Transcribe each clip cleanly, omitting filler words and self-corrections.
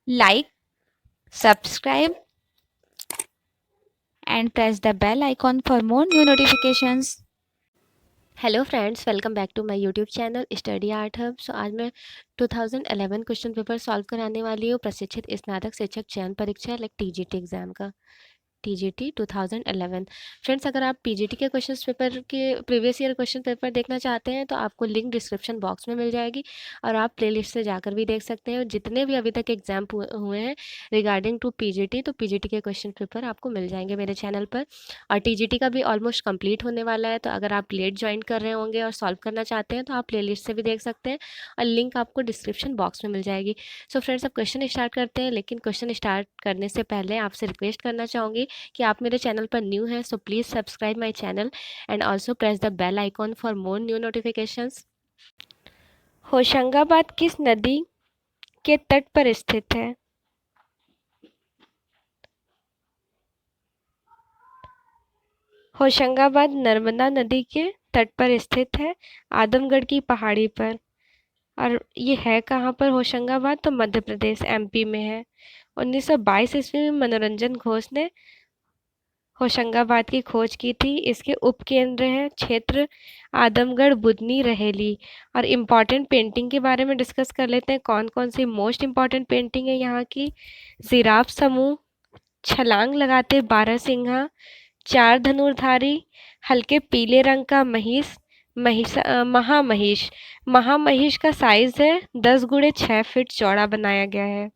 like, subscribe, and press the bell icon for more new notifications. Hello friends, welcome back to my YouTube channel study art hub. आज मैं 2011 question paper solve कराने वाली हूँ प्रशिक्षित स्नातक शिक्षक चयन परीक्षा लाइक टीजीटी एग्ज़ाम का। टीजीटी 2011। फ्रेंड्स, अगर आप पीजीटी के क्वेश्चन पेपर के प्रीवियस ईयर क्वेश्चन पेपर देखना चाहते हैं तो आपको लिंक डिस्क्रिप्शन बॉक्स में मिल जाएगी और आप प्लेलिस्ट से जाकर भी देख सकते हैं। और जितने भी अभी तक एग्जाम हुए हैं रिगार्डिंग टू पीजीटी, तो पीजीटी के क्वेश्चन पेपर आपको मिल जाएंगे मेरे चैनल पर। और टीजीटी का भी ऑलमोस्ट कंप्लीट होने वाला है, तो अगर आप लेट ज्वाइन कर रहे होंगे और सॉल्व करना चाहते हैं तो आप प्लेलिस्ट से भी देख सकते हैं और लिंक आपको डिस्क्रिप्शन बॉक्स में मिल जाएगी। सो फ्रेंड्स, अब क्वेश्चन स्टार्ट करते हैं, लेकिन क्वेश्चन स्टार्ट करने से पहले आपसे रिक्वेस्ट करना चाहूँगी कि आप मेरे चैनल पर न्यू हैं, so please subscribe my channel and also press the bell icon for more new notifications. Hoshangabad किस नदी के तट पर स्थित है? होशंगाबाद नर्मदा नदी के तट पर स्थित है, आदमगढ़ की पहाड़ी पर। और ये है कहाँ पर होशंगाबाद? तो मध्य प्रदेश एमपी में है। 1922 ईस्वी में मनोरंजन घोष ने होशंगाबाद की खोज की थी। इसके उपकेंद्र हैं क्षेत्र आदमगढ़, बुधनी, रहेली। और इम्पॉर्टेंट पेंटिंग के बारे में डिस्कस कर लेते हैं। कौन कौन सी मोस्ट इम्पॉर्टेंट पेंटिंग है यहाँ की? जिराफ समूह, छलांग लगाते बारहसिंघा, चार धनुर्धारी, हल्के पीले रंग का महिष, महामहिष। महामहिष का साइज है 10 × 6 फीट चौड़ा बनाया गया है।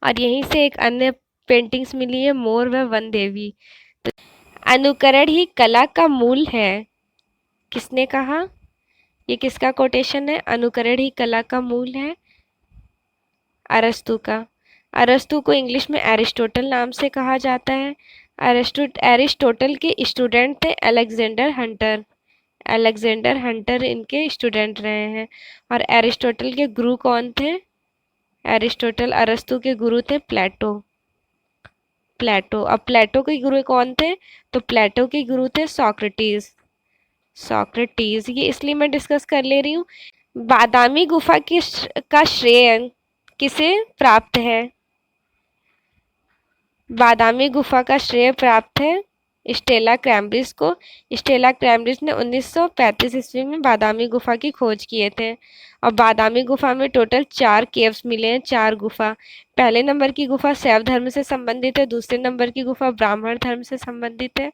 और यहीं से एक अन्य पेंटिंग्स मिली है, मोर व वन देवी। अनुकरण ही कला का मूल है, किसने कहा? ये किसका कोटेशन है? अनुकरण ही कला का मूल है, अरस्तु का। अरस्तु को इंग्लिश में एरिस्टोटल नाम से कहा जाता है। एरिस्टोटल के स्टूडेंट थे अलेक्जेंडर हंटर। अलेक्जेंडर हंटर इनके स्टूडेंट रहे हैं। और एरिस्टोटल के गुरु कौन थे? एरिस्टोटल अरस्तु के गुरु थे प्लेटो। प्लेटो। अब प्लेटो के गुरु कौन थे? तो प्लेटो के गुरु थे सॉक्रेटिस। सॉक्रेटिस, ये इसलिए मैं डिस्कस कर ले रही हूँ। बादामी गुफा की का श्रेय किसे प्राप्त है? बादामी गुफा का श्रेय प्राप्त है स्टेला क्रैम्ब्रिज को। स्टेला क्रैम्ब्रिज ने 1935 ईस्वी में बादामी गुफा की खोज किए थे। और बादामी गुफा में टोटल 4 केव्स मिले हैं, 4 गुफा। पहले नंबर की गुफा शैव धर्म से संबंधित है, दूसरे नंबर की गुफा ब्राह्मण धर्म से संबंधित है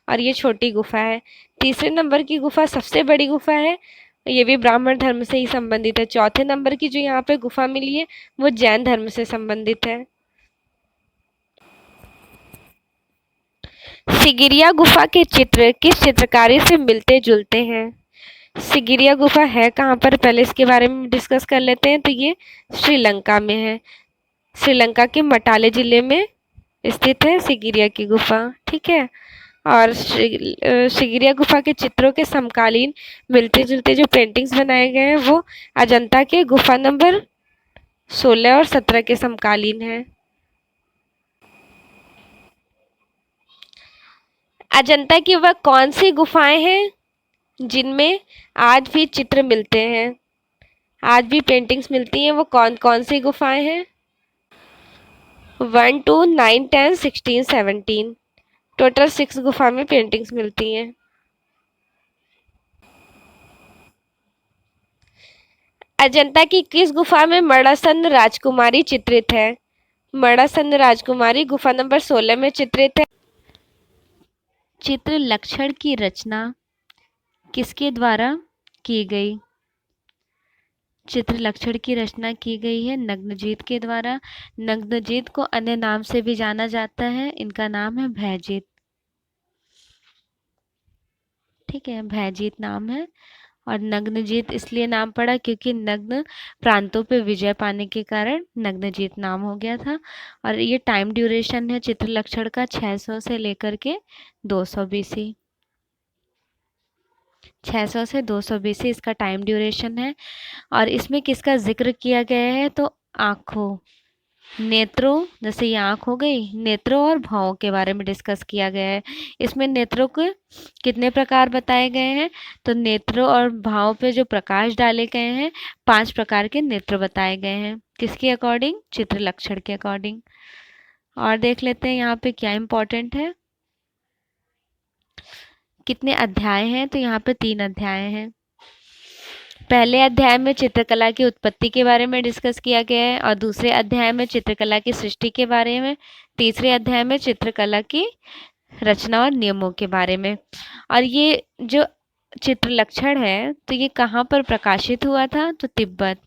और ये छोटी गुफा है। तीसरे नंबर की गुफा सबसे बड़ी गुफा है, ये भी ब्राह्मण धर्म से ही संबंधित है। चौथे नंबर की जो यहाँ पे गुफा मिली है वो जैन धर्म से संबंधित है। सिगिरिया गुफा के चित्र किस चित्रकारी से मिलते जुलते हैं? सिगिरिया गुफा है कहाँ पर? पहले इसके बारे में डिस्कस कर लेते हैं। तो ये श्रीलंका में है। श्रीलंका के मटाले जिले में स्थित है सिगिरिया की गुफा। ठीक है। और सिगिरिया गुफा के चित्रों के समकालीन मिलते जुलते जो पेंटिंग्स बनाए गए हैं वो अजंता के गुफा नंबर 16 और 17 के समकालीन है। अजंता की वह कौन सी गुफाएं हैं जिनमें आज भी चित्र मिलते हैं, आज भी पेंटिंग्स मिलती हैं? वो कौन कौन सी गुफाएं हैं? 1, 2, 9, 10, 16, 17। टोटल 6 गुफा में पेंटिंग्स मिलती हैं। अजंता की किस गुफा में मड़ासन राजकुमारी चित्रित है? मड़ासन राजकुमारी गुफा नंबर 16 में चित्रित है। चित्र लक्षण की रचना किसके द्वारा की गई? चित्र लक्षण की रचना की गई है नग्नजीत के द्वारा। नग्नजीत को अन्य नाम से भी जाना जाता है, इनका नाम है भयजीत। ठीक है, भयजीत नाम है। और नग्नजीत इसलिए नाम पड़ा क्योंकि नग्न प्रांतों पे विजय पाने के कारण नग्नजीत नाम हो गया था। और ये टाइम ड्यूरेशन है चित्र लक्षण का 600 से लेकर के 200 बीसी। 600 से 200 बीसी इसका टाइम ड्यूरेशन है। और इसमें किसका जिक्र किया गया है? तो आँखों, नेत्रों, जैसे ये आँख हो गई, नेत्रों और भावों के बारे में डिस्कस किया गया है। इसमें नेत्रों के कितने प्रकार बताए गए हैं? तो नेत्रों और भावों पे जो प्रकाश डाले गए हैं 5 प्रकार के नेत्र बताए गए हैं। किसके अकॉर्डिंग? चित्र लक्षण के अकॉर्डिंग। और देख लेते हैं यहाँ पे क्या इम्पोर्टेंट है। कितने अध्याय हैं? तो यहाँ पे 3 अध्याय हैं। पहले अध्याय में चित्रकला की उत्पत्ति के बारे में डिस्कस किया गया है और दूसरे अध्याय में चित्रकला की सृष्टि के बारे में, तीसरे अध्याय में चित्रकला की रचना और नियमों के बारे में। और ये जो चित्र लक्षण है तो ये कहाँ पर प्रकाशित हुआ था? तो तिब्बत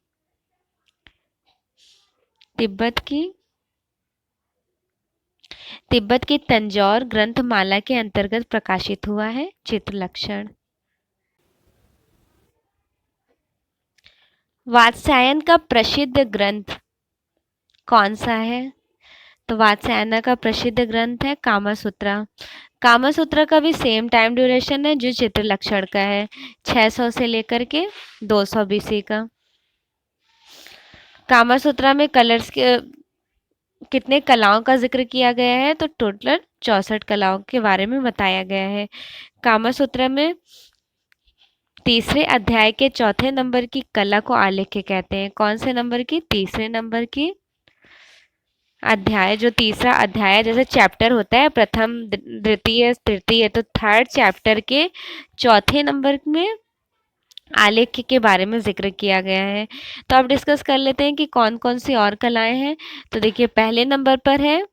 की तंजौर ग्रंथमाला के अंतर्गत प्रकाशित हुआ है चित्र लक्षण। वात्स्यायन का प्रसिद्ध ग्रंथ कौन सा है? तो वात्स्यायन का प्रसिद्ध ग्रंथ है कामसूत्रा। कामसूत्रा का भी सेम टाइम ड्यूरेशन है जो चित्र लक्षण का है, 600 से लेकर के 200 बीसी का। कामसूत्रा में कलर्स के कितने कलाओं का जिक्र किया गया है? तो टोटल 64 कलाओं के बारे में बताया गया है। कामसूत्रा में तीसरे अध्याय के चौथे नंबर की कला को आलेख्य कहते हैं। कौन से नंबर की? तीसरे नंबर की अध्याय। जो तीसरा अध्याय जैसे चैप्टर होता है प्रथम द्वितीय तृतीय, तो थर्ड चैप्टर के चौथे नंबर में आलेख्य के बारे में जिक्र किया गया है। तो अब डिस्कस कर लेते हैं कि कौन कौन सी और कलाएं हैं। तो देखिए पहले नंबर पर है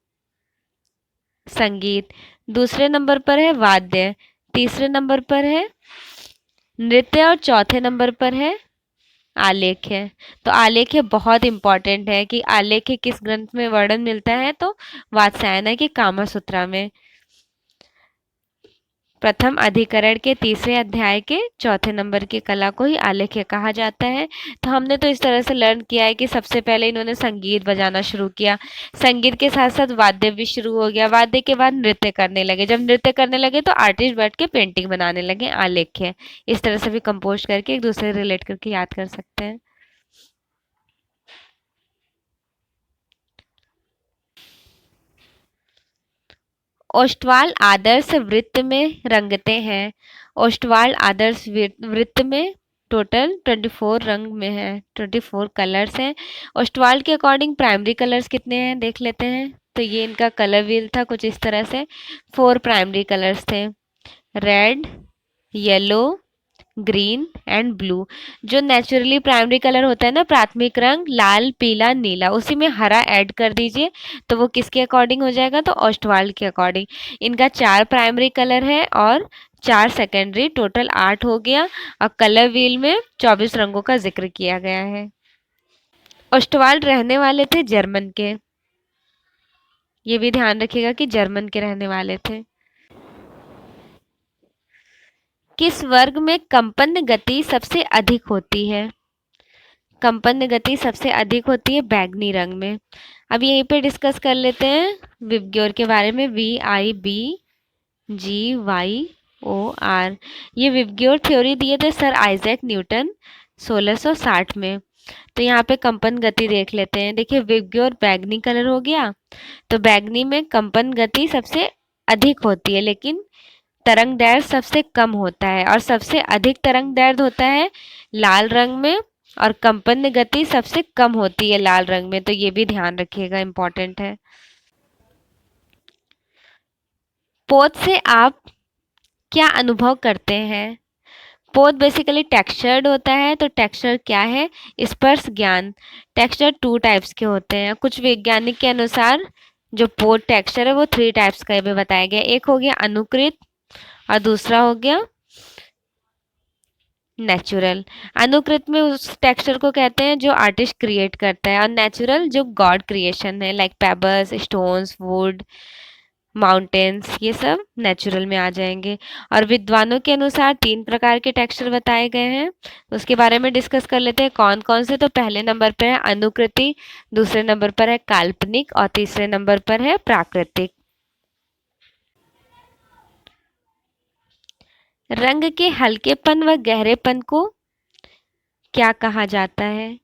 संगीत, दूसरे नंबर पर है वाद्य, तीसरे नंबर पर है नृत्य और चौथे नंबर पर है आलेख्य। तो आलेख्य बहुत इंपॉर्टेंट है कि आलेख्य किस ग्रंथ में वर्णन मिलता है? तो वात्स्यायन के कामसूत्रा में प्रथम अधिकरण के तीसरे अध्याय के चौथे नंबर की कला को ही आलेख्य कहा जाता है। तो हमने तो इस तरह से लर्न किया है कि सबसे पहले इन्होंने संगीत बजाना शुरू किया, संगीत के साथ साथ वाद्य भी शुरू हो गया, वाद्य के बाद नृत्य करने लगे, जब नृत्य करने लगे तो आर्टिस्ट बैठ के पेंटिंग बनाने लगे, आलेख्य। इस तरह से भी कंपोज करके एक दूसरे रिलेट करके याद कर सकते हैं। ओष्ठवाल आदर्श वृत्त में रंगते हैं। ओष्ठवाल आदर्श वृत्त में टोटल 24 रंग में है, 24 कलर्स हैं। ओष्ठवाल के अकॉर्डिंग प्राइमरी कलर्स कितने हैं देख लेते हैं। तो ये इनका कलर व्हील था कुछ इस तरह से, 4 प्राइमरी कलर्स थे, red, yellow, green and blue. जो नेचुरली प्राइमरी कलर होता है ना, प्राथमिक रंग लाल पीला नीला, उसी में हरा ऐड कर दीजिए तो वो किसके अकॉर्डिंग हो जाएगा? तो ओष्ठवाल के अकॉर्डिंग। इनका 4 प्राइमरी कलर है और 4 सेकेंडरी, टोटल 8 हो गया। और कलर व्हील में 24 रंगों का जिक्र किया गया है। ओष्ठवाल रहने वाले थे जर्मन के, ये भी ध्यान रखिएगा कि जर्मन के रहने वाले थे। किस वर्ग में कंपन गति सबसे अधिक होती है? कंपन गति सबसे अधिक होती है बैगनी रंग में। अब यहीं पे डिस्कस कर लेते हैं विबग्योर के बारे में। VIBGYOR, ये विबग्योर थ्योरी दिए थे सर आइजैक न्यूटन 1660 में। तो यहाँ पे कंपन गति देख लेते हैं। देखिए विबग्योर बैगनी कलर हो गया, तो बैगनी में कंपन गति सबसे अधिक होती है, लेकिन तरंग दैर्ध्य सबसे कम होता है। और सबसे अधिक तरंग दैर्ध्य होता है लाल रंग में, और कंपन गति सबसे कम होती है लाल रंग में। तो ये भी ध्यान रखिएगा, इंपॉर्टेंट है। पोत से आप क्या अनुभव करते हैं? पोत बेसिकली टेक्सचर्ड होता है। तो टेक्सचर क्या है? स्पर्श ज्ञान। टेक्सचर 2 टाइप्स के होते हैं। कुछ वैज्ञानिक के अनुसार जो पोत टेक्सचर है वो 3 टाइप्स का भी बताया गया। एक हो गया अनुकृत और दूसरा हो गया नेचुरल। अनुकृत में उस टेक्सचर को कहते हैं जो आर्टिस्ट क्रिएट करता है, और नेचुरल जो गॉड क्रिएशन है, like pebbles, stones, wood, mountains, ये सब नेचुरल में आ जाएंगे। और विद्वानों के अनुसार 3 प्रकार के टेक्सचर बताए गए हैं, उसके बारे में डिस्कस कर लेते हैं कौन कौन से। तो पहले नंबर पर है अनुकृति, दूसरे नंबर पर है काल्पनिक और तीसरे नंबर पर है प्राकृतिक। रंग के हल्केपन व गहरेपन को क्या कहा जाता है?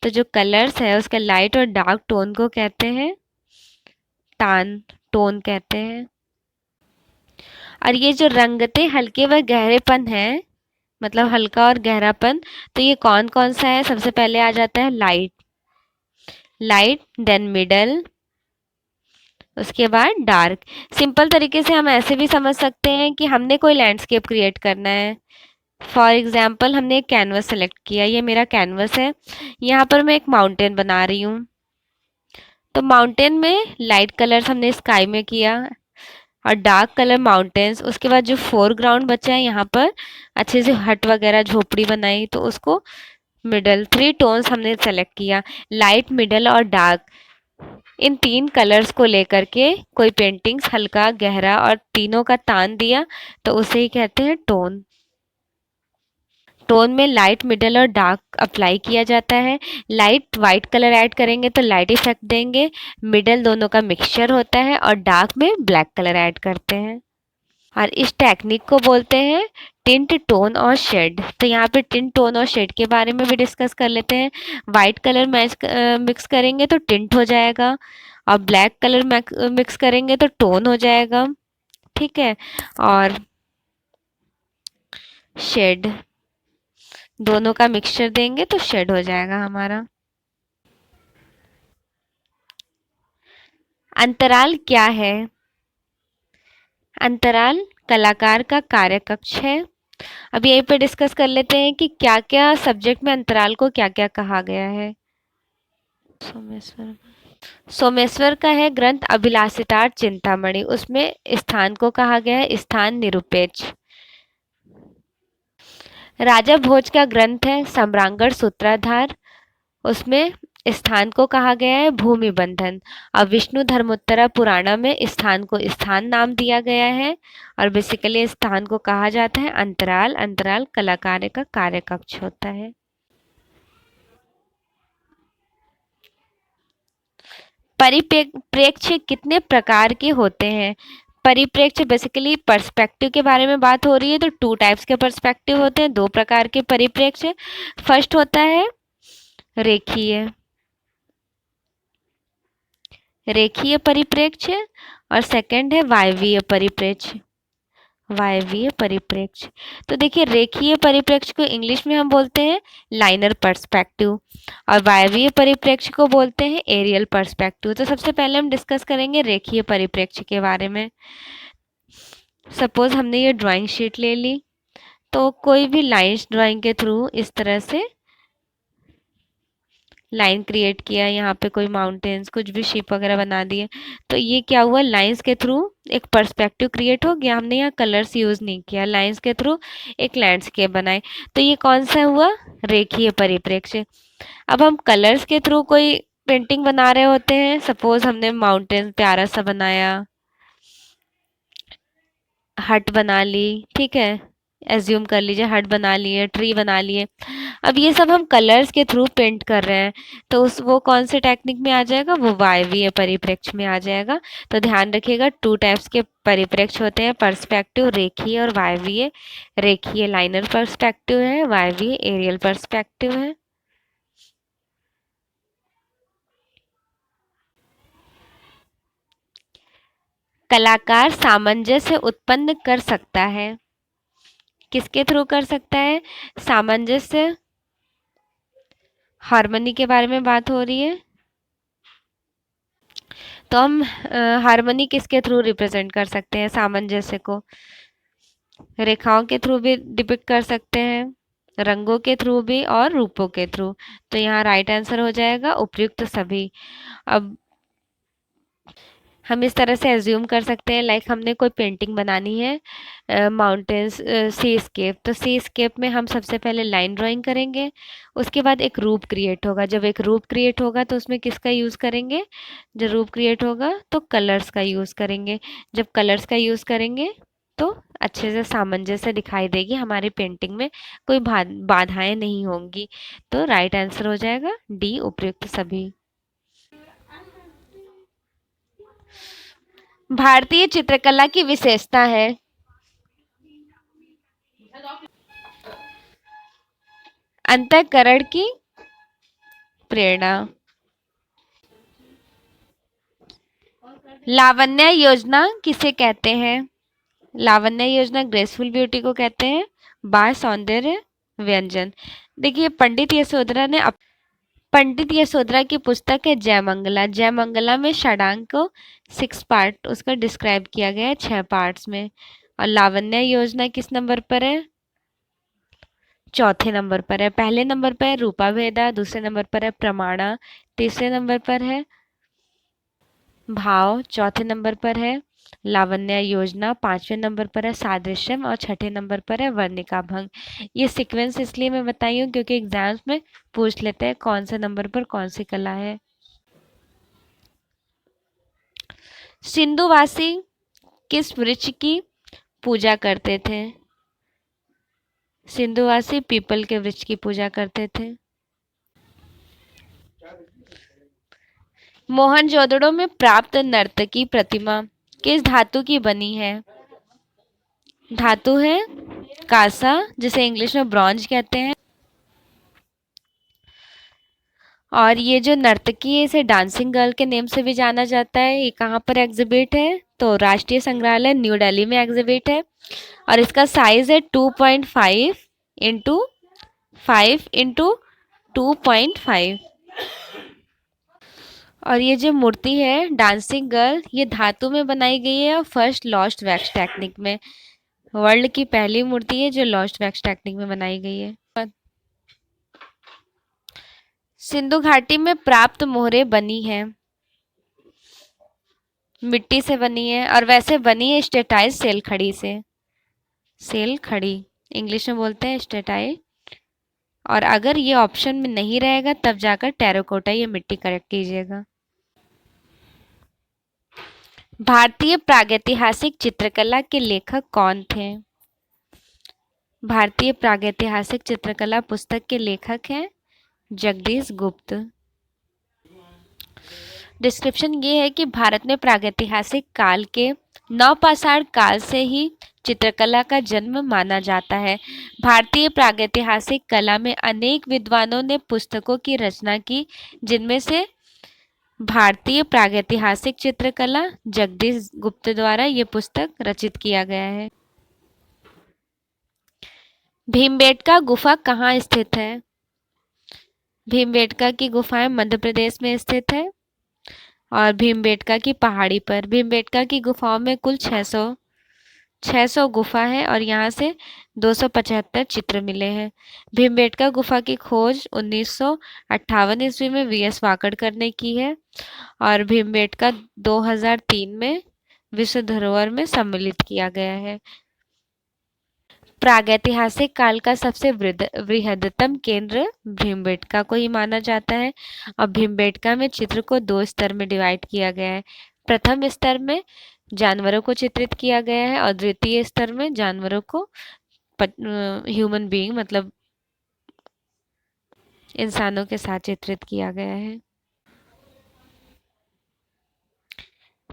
तो जो कलर्स है उसका लाइट और डार्क टोन को कहते हैं टोन कहते हैं। और ये जो रंगते हल्के व गहरेपन है, मतलब हल्का और गहरापन, तो ये कौन कौन सा है? सबसे पहले आ जाता है लाइट। लाइट देन मिडल, उसके बाद डार्क। सिंपल तरीके से हम ऐसे भी समझ सकते हैं कि हमने कोई लैंडस्केप क्रिएट करना है। फॉर एग्जाम्पल हमने एक कैनवस सेलेक्ट किया, ये मेरा कैनवस है। यहाँ पर मैं एक माउंटेन बना रही हूँ, तो माउंटेन में लाइट कलर्स हमने स्काई में किया और डार्क कलर माउंटेन्स। उसके बाद जो फोरग्राउंड बचा है यहाँ पर अच्छे से हट वगैरह झोपड़ी बनाई, तो उसको मिडल, 3 टोन्स हमने सेलेक्ट किया, लाइट मिडल और डार्क। इन 3 कलर्स को लेकर के कोई पेंटिंग्स हल्का गहरा और तीनों का तान दिया, तो उसे ही कहते हैं टोन। टोन में लाइट मिडल और डार्क अप्लाई किया जाता है। लाइट वाइट कलर ऐड करेंगे तो लाइट इफेक्ट देंगे, मिडल दोनों का मिक्सचर होता है और डार्क में ब्लैक कलर ऐड करते हैं। और इस टेक्निक को बोलते हैं टिंट, टोन और शेड। तो यहाँ पे टिंट, टोन और शेड के बारे में भी डिस्कस कर लेते हैं। वाइट कलर मिक्स करेंगे तो टिंट हो जाएगा और ब्लैक कलर मिक्स करेंगे तो टोन हो जाएगा, ठीक है। और शेड, दोनों का मिक्सचर देंगे तो शेड हो जाएगा हमारा। अंतराल क्या है? अंतराल कलाकार का कार्य कक्ष है। अब यहीं पे डिस्कस कर लेते हैं कि क्या क्या सब्जेक्ट में अंतराल को क्या क्या कहा गया है। सोमेश्वर, सोमेश्वर का है ग्रंथ अभिलाषितार्थ चिंतामणि, उसमें स्थान को कहा गया है स्थान निरुपेक्ष। राजा भोज का ग्रंथ है सम्रांगण सूत्राधार, उसमें स्थान को कहा गया है भूमि बंधन। और विष्णु धर्मोत्तरा पुराणा में स्थान को स्थान नाम दिया गया है और बेसिकली स्थान को कहा जाता है अंतराल। अंतराल कलाकार का कार्य कक्ष होता है। परिप्रेक्ष्य कितने प्रकार के होते हैं? परिप्रेक्ष्य बेसिकली पर्सपेक्टिव के बारे में बात हो रही है, तो 2 टाइप्स के पर्सपेक्टिव होते हैं, 2 प्रकार के परिप्रेक्ष्य। फर्स्ट होता है रेखीय, रेखीय परिप्रेक्ष्य और सेकंड है वायवीय परिप्रेक्ष्य, वायवीय परिप्रेक्ष्य। तो देखिए रेखीय परिप्रेक्ष्य को इंग्लिश में हम बोलते हैं लाइनर पर्सपेक्टिव और वायवीय परिप्रेक्ष्य को बोलते हैं एरियल पर्सपेक्टिव। तो सबसे पहले हम डिस्कस करेंगे रेखीय परिप्रेक्ष्य के बारे में। सपोज हमने ये ड्राइंग शीट ले ली, तो कोई भी लाइन्स ड्राइंग के थ्रू इस तरह से लाइन क्रिएट किया, यहाँ पे कोई माउंटेन्स कुछ भी शिप वगैरह बना दिए, तो ये क्या हुआ लाइंस के थ्रू एक पर्सपेक्टिव क्रिएट हो गया। हमने यहाँ कलर्स यूज़ नहीं किया, लाइंस के थ्रू एक लैंडस्केप बनाए, तो ये कौन सा हुआ रेखीय परिप्रेक्ष्य। अब हम कलर्स के थ्रू कोई पेंटिंग बना रहे होते हैं, सपोज हमने माउंटेन प्यारा सा बनाया, हट बना ली, ठीक है, एज्यूम कर लीजिए हट बना लिए, ट्री बना लिए। अब ये सब हम कलर्स के थ्रू पेंट कर रहे हैं, तो उस वो कौन से टेक्निक में आ जाएगा, वो वायवीय परिप्रेक्ष्य में आ जाएगा। तो ध्यान रखिएगा 2 टाइप्स के परिप्रेक्ष्य होते हैं, पर्सपेक्टिव रेखीय और वायवीय। रेखीय लाइनर पर्सपेक्टिव है, वायवीय एरियल पर्सपेक्टिव है। कलाकार सामंजस्य उत्पन्न कर सकता है, किसके थ्रू कर सकता है? सामंजस्य, हार्मनी के बारे में बात हो रही है, तो हम हार्मनी किसके थ्रू रिप्रेजेंट कर सकते हैं सामंजस्य को? रेखाओं के थ्रू भी डिपिक्ट कर सकते हैं, रंगों के थ्रू भी और रूपों के थ्रू। तो यहाँ राइट आंसर हो जाएगा उपयुक्त सभी। अब हम इस तरह से एज्यूम कर सकते हैं, लाइक हमने कोई पेंटिंग बनानी है माउंटेन्स, सी स्केप, तो सी स्केप में हम सबसे पहले लाइन ड्राइंग करेंगे, उसके बाद एक रूप क्रिएट होगा। जब एक रूप क्रिएट होगा तो उसमें किसका यूज़ करेंगे? जब रूप क्रिएट होगा तो कलर्स का यूज़ करेंगे। जब कलर्स का यूज़ करेंगे तो अच्छे से सामंजस्य दिखाई देगी हमारी पेंटिंग में, कोई बाधाएं नहीं होंगी। तो राइट आंसर हो जाएगा डी उपयुक्त सभी। भारतीय चित्रकला की विशेषता है? अंतःकरण की प्रेरणा। लावण्य योजना किसे कहते हैं? लावण्य योजना ग्रेसफुल ब्यूटी को कहते हैं। बाह्य सौंदर्य व्यंजन। देखिए पंडित यशोधरा ने पंडित यशोधरा की पुस्तक है जयमंगला। जयमंगला में षडांग को 6 पार्ट उसका डिस्क्राइब किया गया है 6 पार्ट्स में। और लावण्य योजना किस नंबर पर है? चौथे नंबर पर है। पहले नंबर पर है रूपा भेदा, दूसरे नंबर पर है प्रमाणा, तीसरे नंबर पर है भाव, चौथे नंबर पर है लावण्य योजना, पांचवें नंबर पर है सादृश्यम और छठे नंबर पर है वर्णिका भंग। ये सीक्वेंस इसलिए मैं बताई हूँ क्योंकि एग्जाम्स में पूछ लेते हैं कौन से नंबर पर कौन सी कला है। सिंधुवासी किस वृक्ष की पूजा करते थे? सिंधुवासी पीपल के वृक्ष की पूजा करते थे। मोहनजोदड़ो में प्राप्त नर्तकी प्रतिमा किस धातु की बनी है? धातु है कांसा, जिसे इंग्लिश में ब्रॉन्ज कहते हैं। और ये जो नर्तकी है इसे डांसिंग गर्ल के नेम से भी जाना जाता है। ये कहाँ पर एग्जिबिट है? तो राष्ट्रीय संग्रहालय न्यू दिल्ली में एग्जिबिट है। और इसका साइज है 2.5 इंटू 5 इंटू 2.5। और ये जो मूर्ति है डांसिंग गर्ल ये धातु में बनाई गई है और फर्स्ट लॉस्ट वैक्स टेक्निक में। वर्ल्ड की पहली मूर्ति है जो लॉस्ट वैक्स टेक्निक में बनाई गई है। सिंधु घाटी में प्राप्त मोहरें बनी है, मिट्टी से बनी है और वैसे बनी है स्टेटाइज सेल खड़ी से। सेल खड़ी इंग्लिश में बोलते हैं स्टेटाइज। और अगर ये ऑप्शन में नहीं रहेगा तब जाकर टेराकोटा ये मिट्टी करेक्ट कीजिएगा। भारतीय प्रागैतिहासिक चित्रकला के लेखक कौन थे? भारतीय प्रागैतिहासिक चित्रकला पुस्तक के लेखक हैं जगदीश गुप्त। डिस्क्रिप्शन ये है कि भारत में प्रागैतिहासिक काल के नवपाषाण काल से ही चित्रकला का जन्म माना जाता है। भारतीय प्रागैतिहासिक कला में अनेक विद्वानों ने पुस्तकों की रचना की, जिनमें से भारतीय प्रागैतिहासिक चित्रकला जगदीश गुप्त द्वारा ये पुस्तक रचित किया गया है। भीमबेटका गुफा कहाँ स्थित है? भीमबेटका की गुफाएं मध्य प्रदेश में स्थित है और भीमबेटका की पहाड़ी पर। भीमबेटका की गुफाओं में कुल 600 गुफा है और यहाँ से 275 चित्र मिले हैं। भीमबेटका गुफा की खोज 1958 ईस्वी में वीएस वाकड़कर ने की है और भीमबेटका 2003 में विश्व धरोहर में सम्मिलित किया गया है। प्रागैतिहासिक काल का सबसे बृहदतम केंद्र भीमबेटका को ही माना जाता है। और भीमबेटका में चित्र को 2 स्तर में डिवाइड किया गया है। प्रथम स्तर में जानवरों को चित्रित किया गया है और द्वितीय स्तर में जानवरों को ह्यूमन बीइंग मतलब इंसानों के साथ चित्रित किया गया है।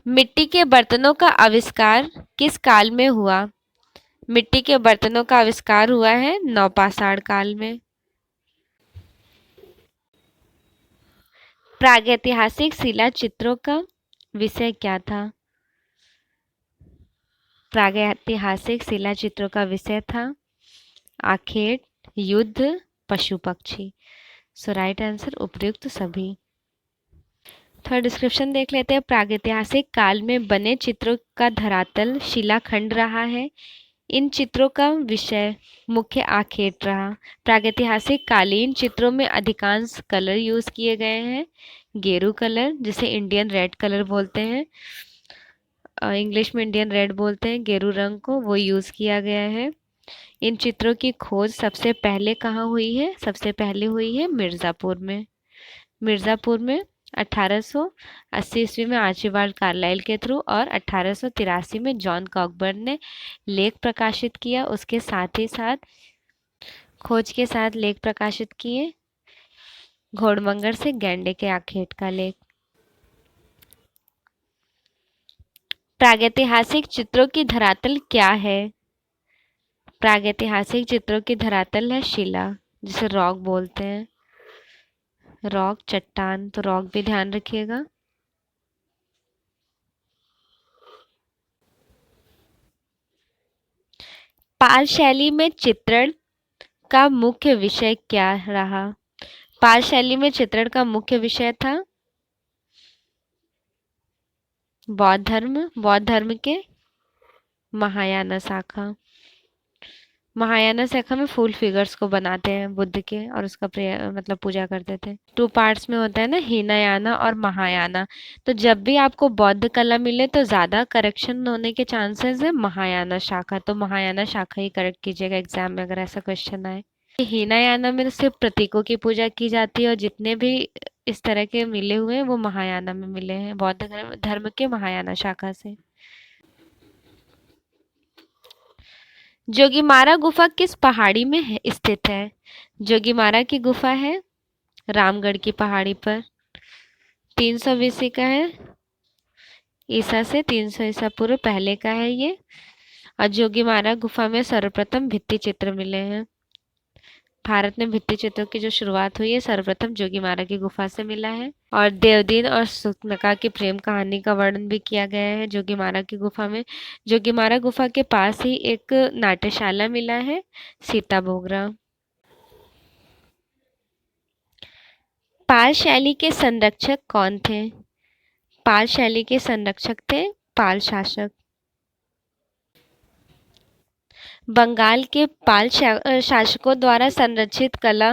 मिट्टी के बर्तनों का आविष्कार किस काल में हुआ? मिट्टी के बर्तनों का आविष्कार हुआ है नवपाषाण काल में। प्रागैतिहासिक शिला चित्रों का विषय क्या था? प्रागैतिहासिक शिला चित्रों का विषय था आखेट, युद्ध, पशु पक्षी। सो राइट आंसर उपयुक्त सभी। थोड़ा डिस्क्रिप्शन देख लेते हैं। प्रागैतिहासिक काल में बने चित्रों का धरातल शिलाखंड रहा है। इन चित्रों का विषय मुख्य आखेट रहा। प्रागैतिहासिक कालीन चित्रों में अधिकांश कलर यूज किए गए हैं। गेरू कलर जिसे इंडियन रेड कलर बोलते हैं, इंग्लिश में इंडियन रेड बोलते हैं गेरू रंग को, वो यूज किया गया है। इन चित्रों की खोज सबसे पहले कहाँ हुई है? सबसे पहले हुई है मिर्ज़ापुर में। मिर्ज़ापुर में 1880 ईस्वी में आर्चिबाल्ड कार्लाइल के थ्रू और 1883 में जॉन कॉकबर्न ने लेख प्रकाशित किया। उसके साथ ही साथ खोज के साथ लेख प्रकाशित किए घोड़मंगर से गैंडे के आखेट का लेख। प्रागैतिहासिक चित्रों की धरातल क्या है? प्रागैतिहासिक चित्रों की धरातल है शिला, जिसे रॉक बोलते हैं। रॉक चट्टान, तो रॉक भी ध्यान रखिएगा। पाल शैली में चित्रण का मुख्य विषय क्या रहा? पाल शैली में चित्रण का मुख्य विषय था बौद्ध धर्म के महायान शाखा। महायाना शाखा में फूल फिगर्स को बनाते हैं बुद्ध के और उसका मतलब पूजा करते थे। 2 पार्ट्स में होता है ना, हीनयाना और महायाना। तो जब भी आपको बौद्ध कला मिले तो ज़्यादा करेक्शन होने के चांसेस है महायाना शाखा, तो महायाना शाखा ही करेक्ट कीजिएगा एग्जाम में अगर ऐसा क्वेश्चन आए। हीनयाना में सिर्फ प्रतीकों की पूजा की जाती है और जितने भी इस तरह के मिले हुए हैं वो महायाना में मिले हैं, बौद्ध धर्म के महायाना शाखा से। जोगीमारा गुफा किस पहाड़ी में स्थित है? जोगीमारा की गुफा है रामगढ़ की पहाड़ी पर। 300 बीसी का है, ईसा से 300 ईसा पूर्व पहले का है ये। और जोगीमारा गुफा में सर्वप्रथम भित्ति चित्र मिले हैं। भारत में भित्ति चित्रों की जो शुरुआत हुई है सर्वप्रथम जोगीमारा की गुफा से मिला है। और देवदीन और सुकनका की प्रेम कहानी का वर्णन भी किया गया है जोगीमारा की गुफा में। जोगीमारा गुफा के पास ही एक नाट्यशाला मिला है, सीता बोगरा। पाल शैली के संरक्षक कौन थे? पाल शैली के संरक्षक थे पाल शासक। बंगाल के पाल शासकों द्वारा संरक्षित कला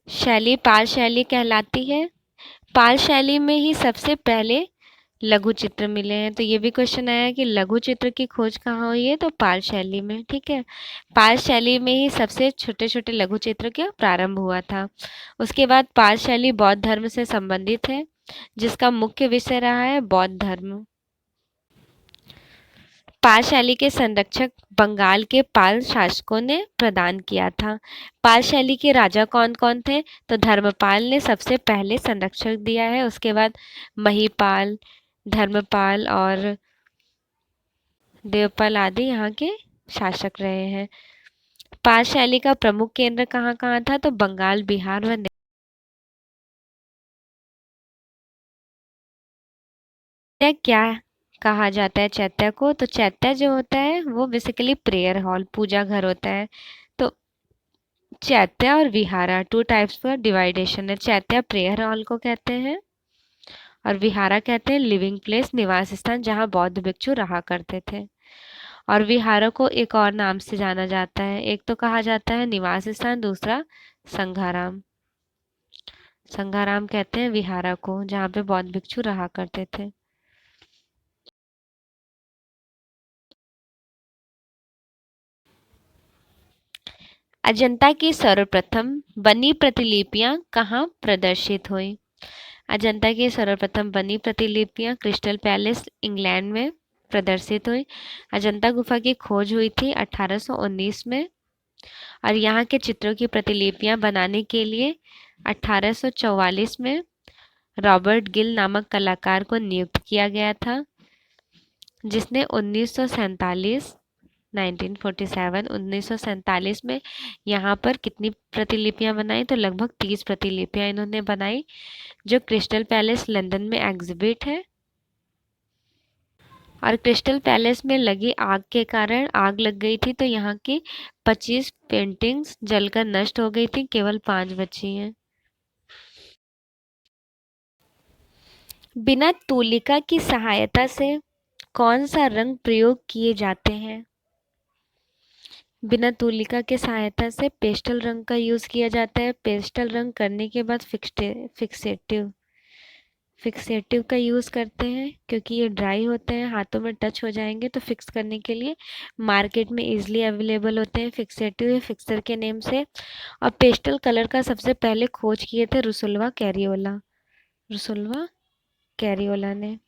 शैली पाल शैली कहलाती है। पाल शैली में ही सबसे पहले लघु चित्र मिले हैं, तो ये भी क्वेश्चन आया कि लघु चित्र की खोज कहाँ हुई है, तो पाल शैली में। ठीक है, पाल शैली में ही सबसे छोटे छोटे लघु चित्र का प्रारंभ हुआ था। उसके बाद पाल शैली बौद्ध धर्म से संबंधित है जिसका मुख्य विषय रहा है बौद्ध धर्म। पाल शैली के संरक्षक बंगाल के पाल शासकों ने प्रदान किया था। पाल शैली के राजा कौन कौन थे? तो धर्मपाल ने सबसे पहले संरक्षक दिया है, उसके बाद महीपाल, धर्मपाल और देवपाल आदि यहाँ के शासक रहे हैं। पाल शैली का प्रमुख केंद्र कहाँ कहाँ था? तो बंगाल, बिहार व क्या कहा जाता है चैत्य को? तो चैत्य जो होता है वो बेसिकली प्रेयर हॉल, पूजा घर होता है। तो चैत्य और विहारा 2 टाइप्स का डिवाइडेशन है। चैत्य प्रेयर हॉल को कहते हैं और विहारा कहते हैं लिविंग प्लेस, निवास स्थान जहाँ बौद्ध भिक्षु रहा करते थे। और विहारा को एक और नाम से जाना जाता है, एक तो कहा जाता है निवास स्थान, दूसरा संघाराम। संघाराम कहते हैं विहारा को जहाँ पे बौद्ध भिक्षु रहा करते थे। अजंता की सर्वप्रथम बनी प्रतिलिपियां कहाँ प्रदर्शित हुई? अजंता की सर्वप्रथम बनी प्रतिलिपियां क्रिस्टल पैलेस इंग्लैंड में प्रदर्शित हुई। अजंता गुफा की खोज हुई थी 1819 में और यहाँ के चित्रों की प्रतिलिपियां बनाने के लिए 1844 में रॉबर्ट गिल नामक कलाकार को नियुक्त किया गया था जिसने 1947 में यहाँ पर कितनी प्रतिलिपियां बनाई? तो लगभग 30 प्रतिलिपियां इन्होंने बनाई जो क्रिस्टल पैलेस लंदन में एग्जिबिट है। और क्रिस्टल पैलेस में लगी आग के कारण आग लग गई थी तो यहाँ की 25 पेंटिंग्स जलकर नष्ट हो गई थी, केवल 5 बची हैं। बिना तूलिका की सहायता से कौन सा रंग प्रयोग किए जाते हैं? बिना तूलिका के सहायता से पेस्टल रंग का यूज किया जाता है। पेस्टल रंग करने के बाद फिक्सेटिव का यूज करते हैं क्योंकि ये ड्राई होते हैं, हाथों में टच हो जाएंगे तो फिक्स करने के लिए मार्केट में इजीली अवेलेबल होते हैं फिक्सेटिव या फिक्सर के नेम से। और पेस्टल कलर का सबसे पहले खोज किए थे रुसुलवा कैरियोला ने।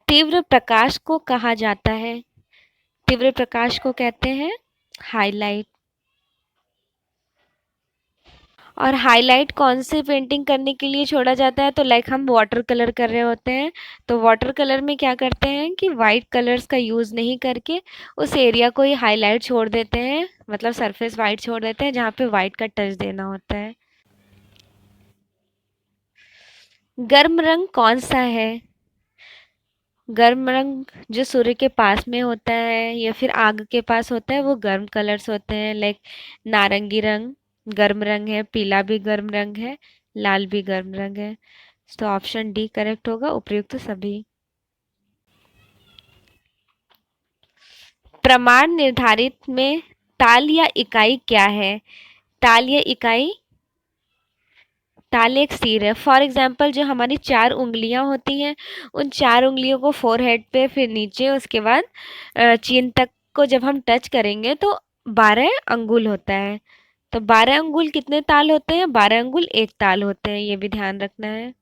तीव्र प्रकाश को कहा जाता है? तीव्र प्रकाश को कहते हैं हाईलाइट। और हाईलाइट कौन सी पेंटिंग करने के लिए छोड़ा जाता है? तो लाइक हम वाटर कलर कर रहे होते हैं तो वाटर कलर में क्या करते हैं कि वाइट कलर्स का यूज़ नहीं करके उस एरिया को ही हाईलाइट छोड़ देते हैं, मतलब सरफेस वाइट छोड़ देते हैं जहाँ पे वाइट का टच देना होता है। गर्म रंग कौन सा है? गर्म रंग जो सूर्य के पास में होता है या फिर आग के पास होता है वो गर्म कलर्स होते हैं, लाइक नारंगी रंग गर्म रंग है, पीला भी गर्म रंग है, लाल भी गर्म रंग है। तो ऑप्शन डी करेक्ट होगा, उपयुक्त सभी। प्रमाण निर्धारित में ताल या इकाई क्या है? ताल या इकाई, ताल एक सिर है। फॉर एग्जाम्पल जो हमारी 4 उंगलियां होती हैं, उन 4 उंगलियों को फोरहेड पे, फिर नीचे, उसके बाद चीन तक को जब हम टच करेंगे तो 12 अंगुल होता है। तो 12 अंगुल कितने ताल होते हैं? 12 अंगुल एक ताल होते हैं, ये भी ध्यान रखना है।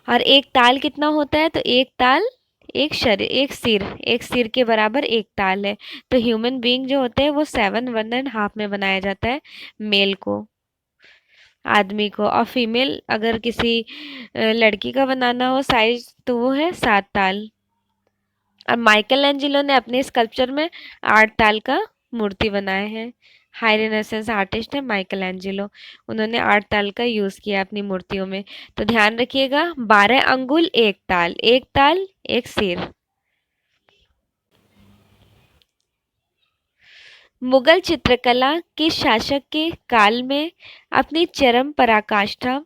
और एक ताल कितना होता है? तो एक ताल एक सिर के बराबर एक ताल है। तो ह्यूमन बीइंग जो होते हैं वो 7 1.5 में बनाया जाता है, मेल को, आदमी को। और फीमेल अगर किसी लड़की का बनाना हो साइज तो वो है 7 ताल। और माइकल एंजेलो ने अपने स्कल्पचर में 8 ताल का मूर्ति बनाए हैं। हाई रेनेसेंस आर्टिस्ट है माइकल एंजेलो, उन्होंने 8 ताल का यूज किया अपनी मूर्तियों में। तो ध्यान रखिएगा, 12 अंगुल एक ताल एक सिर। मुगल चित्रकला किस शासक के काल में अपनी चरम पराकाष्ठा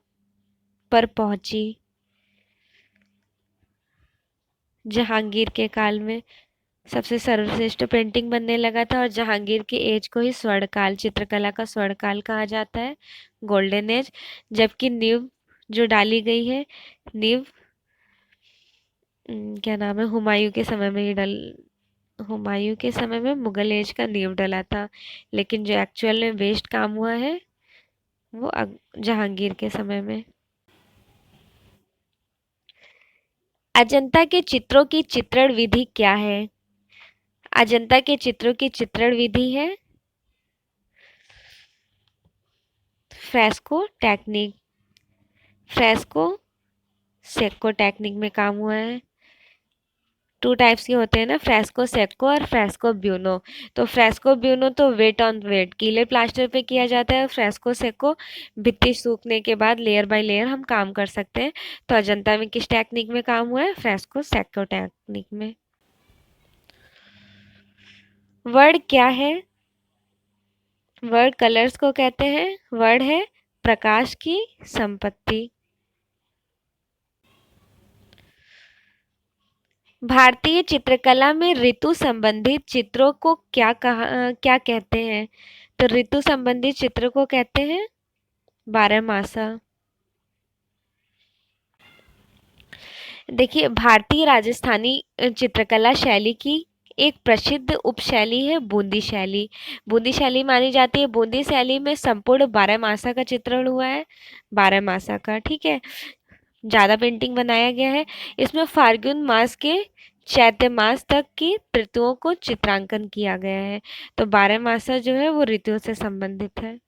पर पहुंची? जहांगीर के काल में सबसे सर्वश्रेष्ठ पेंटिंग बनने लगा था, और जहांगीर के एज को ही स्वर्णकाल, चित्रकला का स्वर्णकाल कहा जाता है, गोल्डन एज। जबकि नींव जो डाली गई है, नींव क्या नाम है, हुमायूं के समय में ही डल हुमायूं के समय में मुगल एज का नींव डला था, लेकिन जो एक्चुअल में बेस्ट काम हुआ है वो जहांगीर के समय में। अजंता के चित्रों की चित्रण विधि क्या है? अजंता के चित्रों की चित्रण विधि है फ्रेस्को टेक्निक। फ्रेस्को सेक्को टेक्निक में काम हुआ है। 2 टाइप्स के होते हैं ना, फ्रेस्को सेक्को और फ्रेस्को ब्यूनो। तो फ्रेस्को ब्यूनो तो वेट ऑन वेट गीले प्लास्टर पे किया जाता है, और फ्रेस्को सेक्को भित्ति सूखने के बाद लेयर बाय लेयर हम काम कर सकते हैं। तो अजंता में किस टेक्निक में काम हुआ है? फ्रेस्को सेक्को टेक्निक में। वर्ड क्या है? वर्ड कलर्स को कहते हैं। वर्ड है प्रकाश की संपत्ति। भारतीय चित्रकला में ऋतु संबंधित चित्रों को क्या कहते हैं? तो ऋतु संबंधित चित्र को कहते हैं बारहमासा। देखिए, भारतीय राजस्थानी चित्रकला शैली की एक प्रसिद्ध उपशैली है बूंदी शैली। बूंदी शैली मानी जाती है, बूंदी शैली में संपूर्ण बारहमासा का चित्रण हुआ है, बारहमासा का, ठीक है, ज्यादा पेंटिंग बनाया गया है। इसमें फाल्गुन मास के चैत्र मास तक की ऋतुओं को चित्रांकन किया गया है। तो बारहमासा जो है वो ऋतुओं से संबंधित है।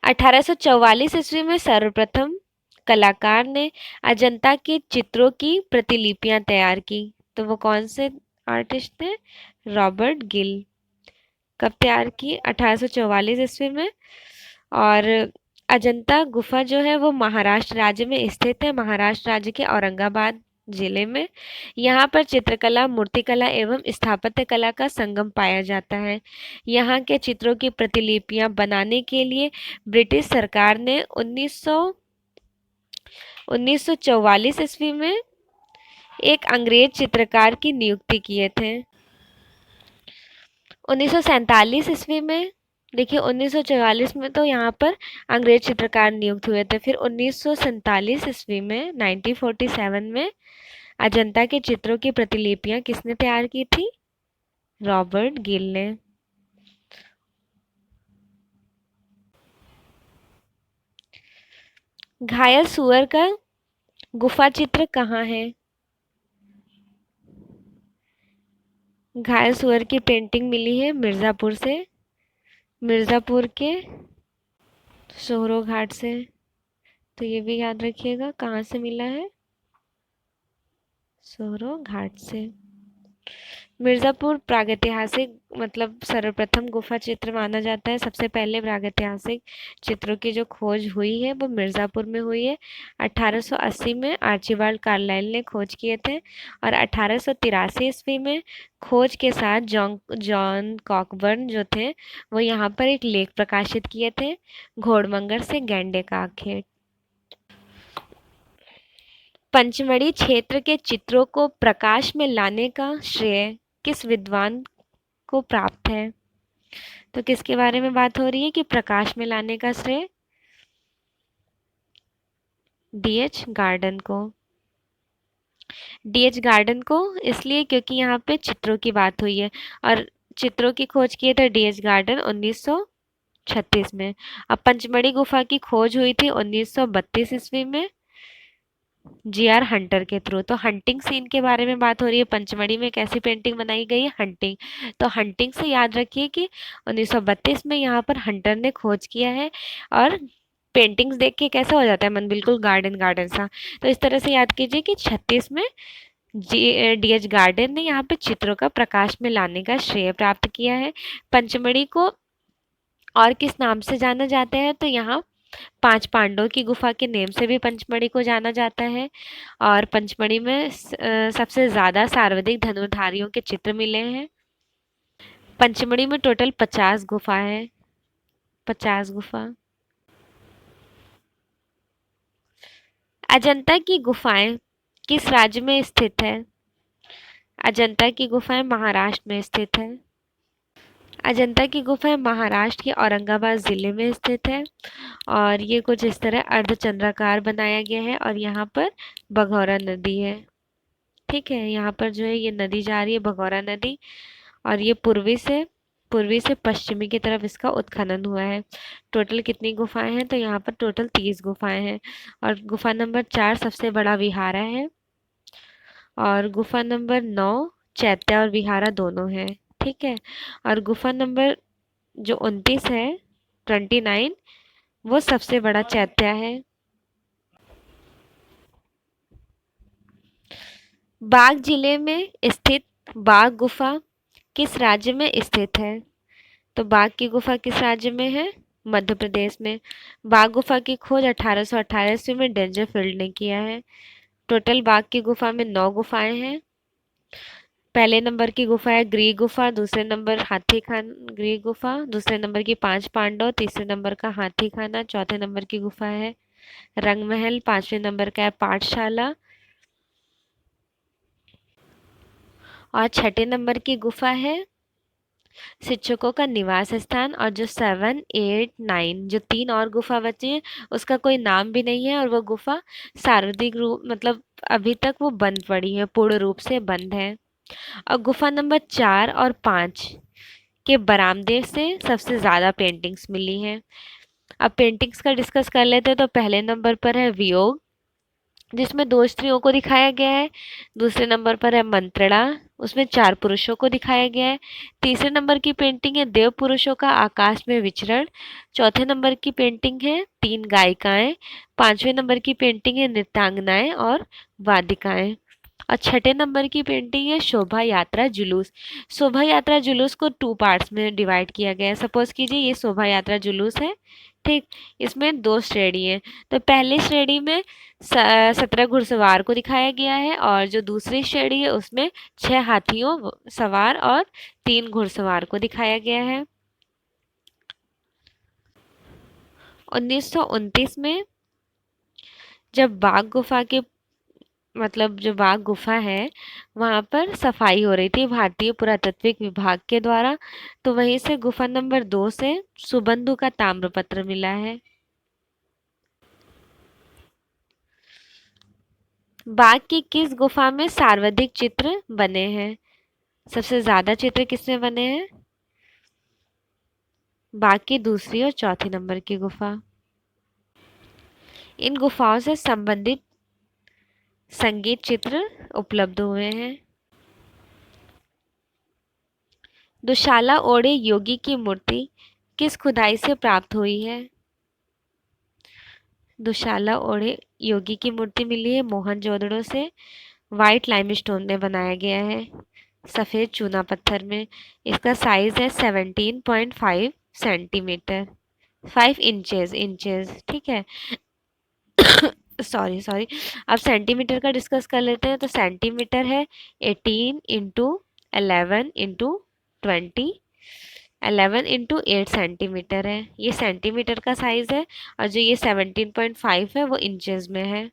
1844 ईस्वी में सर्वप्रथम कलाकार ने अजंता के चित्रों की प्रतिलिपियां तैयार की। तो वो कौन से आर्टिस्ट थे? रॉबर्ट गिल। कब तैयार की? 1844 ईस्वी में। और अजंता गुफा जो है वो महाराष्ट्र राज्य में स्थित है, महाराष्ट्र राज्य के औरंगाबाद जिले में। यहाँ पर चित्रकला, मूर्तिकला एवं स्थापत्य कला का संगम पाया जाता है। यहाँ के चित्रों की प्रतिलिपियां बनाने के लिए ब्रिटिश सरकार ने 1944 ईस्वी में एक अंग्रेज चित्रकार की नियुक्ति किए थे। 1947 ईस्वी में, देखिए 1944 में तो यहाँ पर अंग्रेज चित्रकार नियुक्त हुए थे। फिर 1947 ईस्वी में 1947 में अजंता के चित्रों की प्रतिलिपियां किसने तैयार की थी? रॉबर्ट गिल ने। घायल सुअर का गुफा चित्र कहाँ है? घायल सुअर की पेंटिंग मिली है मिर्जापुर से, मिर्जापुर के सोहरो घाट से। तो ये भी याद रखिएगा कहाँ से मिला है, सोहरो घाट से। मिर्ज़ापुर प्रागैतिहासिक मतलब सर्वप्रथम गुफा चित्र माना जाता है। सबसे पहले प्रागैतिहासिक चित्रों की जो खोज हुई है वो मिर्ज़ापुर में हुई है। 1880 में आर्चिबाल्ड कार्लाइल ने खोज किए थे और 1883 ईस्वी में खोज के साथ जॉन जॉन कॉकबर्न जो थे वो यहाँ पर एक लेख प्रकाशित किए थे, घोड़मंगर से गैंडे का आखेट। पंचमढ़ी क्षेत्र के चित्रों को प्रकाश में लाने का श्रेय किस विद्वान को प्राप्त है? तो किसके बारे में बात हो रही है कि प्रकाश में लाने का श्रेय? डीएच गार्डन को। डीएच गार्डन को इसलिए क्योंकि यहाँ पे चित्रों की बात हुई है और चित्रों की खोज किए थे डीएच गार्डन 1936 में। अब पंचमढ़ी गुफा की खोज हुई थी 1932 ईस्वी में जीआर हंटर के थ्रू। तो हंटिंग सीन के बारे में बात हो रही है। पंचमढ़ी में कैसी पेंटिंग बनाई गई है? हंटिंग। तो हंटिंग से याद रखिए कि 1932 में यहाँ पर हंटर ने खोज किया है और पेंटिंग्स देख के कैसा हो जाता है मन, बिल्कुल गार्डन गार्डन सा। तो इस तरह से याद कीजिए कि 36 में डीएच गार्डन ने यहाँ पे चित्रों का प्रकाश में लाने का श्रेय प्राप्त किया है। पंचमढ़ी को और किस नाम से जाना जाता है? तो यहाँ 5 पांडवों की गुफा के नेम से भी पंचमढ़ी को जाना जाता है और पंचमढ़ी में सबसे ज़्यादा सर्वाधिक धनुर्धारियों के चित्र मिले हैं। पंचमढ़ी में टोटल 50 गुफा है, 50 गुफा। अजंता की गुफाएं किस राज्य में स्थित है? अजंता की गुफाएं महाराष्ट्र में स्थित है। अजंता की गुफाएं महाराष्ट्र के औरंगाबाद ज़िले में स्थित है और ये कुछ इस तरह अर्धचंद्राकार बनाया गया है और यहाँ पर बघौरा नदी है। ठीक है, यहाँ पर जो है ये नदी जा रही है बघौरा नदी और ये पूर्वी से पश्चिमी की तरफ इसका उत्खनन हुआ है। टोटल कितनी गुफाएं हैं? तो यहाँ पर टोटल 30 गुफाएं हैं और गुफा नंबर 4 सबसे बड़ा विहारा है और गुफा नंबर 9 चैत्य और विहारा दोनों है। ठीक है, और गुफा नंबर जो 29 है 29 वो सबसे बड़ा चैत्य है। बाग जिले में स्थित बाग गुफा किस राज्य में स्थित है? तो बाघ की गुफा किस राज्य में है? मध्य प्रदेश में। बाघ गुफा की खोज 1818 ईस्वी में डेंजरफील्ड ने किया है। टोटल बाघ की गुफा में 9 गुफाएं हैं। पहले नंबर की गुफा है ग्रीक गुफा, दूसरे नंबर हाथी खान ग्रीक गुफा, दूसरे नंबर की 5 पांडव, तीसरे नंबर का हाथी खाना, चौथे नंबर की गुफा है रंगमहल, पांचवें नंबर का है पाठशाला और छठे नंबर की गुफा है शिक्षकों का निवास स्थान। और जो 7, 8, 9 जो 3 और गुफा बची है उसका कोई नाम भी नहीं है और वो गुफा सार्वजनिक रूप मतलब अभी तक वो बंद पड़ी है, पूर्ण रूप से बंद है। और गुफा नंबर 4 और 5 के बरामदे से सबसे ज़्यादा पेंटिंग्स मिली हैं। अब पेंटिंग्स का डिस्कस कर लेते हैं। तो पहले नंबर पर है वियोग जिसमें 2 स्त्रियों को दिखाया गया है। दूसरे नंबर पर है मंत्रणा, उसमें 4 पुरुषों को दिखाया गया है। तीसरे नंबर की पेंटिंग है देव पुरुषों का आकाश में विचरण। चौथे नंबर की पेंटिंग है 3 गायिकाएं। पांचवें नंबर की पेंटिंग है नृत्यांगनाएं और वादिकाएं। और छठे नंबर की पेंटिंग है शोभा यात्रा जुलूस। शोभा यात्रा जुलूस को 2 पार्ट्स में डिवाइड किया गया है। सपोज कीजिए ये शोभा यात्रा जुलूस है, ठीक। इसमें 2 श्रेणी है। तो पहली श्रेणी में 17 घुड़सवार को दिखाया गया है और जो दूसरी श्रेणी है उसमें 6 हाथियों सवार और 3 घुड़सवार को दिखाया गया है। 1929 में जब बाघ गुफा के मतलब जो बाघ गुफा है वहाँ पर सफाई हो रही थी भारतीय पुरातत्विक विभाग के द्वारा, तो वहीं से गुफा नंबर 2 से सुबंधु का ताम्रपत्र मिला है। बाघ की किस गुफा में सर्वाधिक चित्र बने हैं? सबसे ज्यादा चित्र किसमें बने हैं? बाघ की दूसरी और चौथी नंबर की गुफा। इन गुफाओं से संबंधित संगीत चित्र उपलब्ध हुए हैं। दुशाला ओढ़े योगी की मूर्ति किस खुदाई से प्राप्त हुई है? दुशाला ओढ़े योगी की मूर्ति मिली है मोहनजोदड़ो से, व्हाइट लाइमस्टोन में बनाया गया है। सफ़ेद चूना पत्थर में। इसका साइज है 17.5 सेंटीमीटर, 5 इंचेस, इंचेस, ठीक है। Sorry sorry. अब सेंटीमीटर का डिस्कस कर लेते हैं। तो सेंटीमीटर है 18 × 11 × 20, 11 × 8 सेंटीमीटर है, ये सेंटीमीटर का साइज है। और जो ये 17.5 है वो इंचेस में है।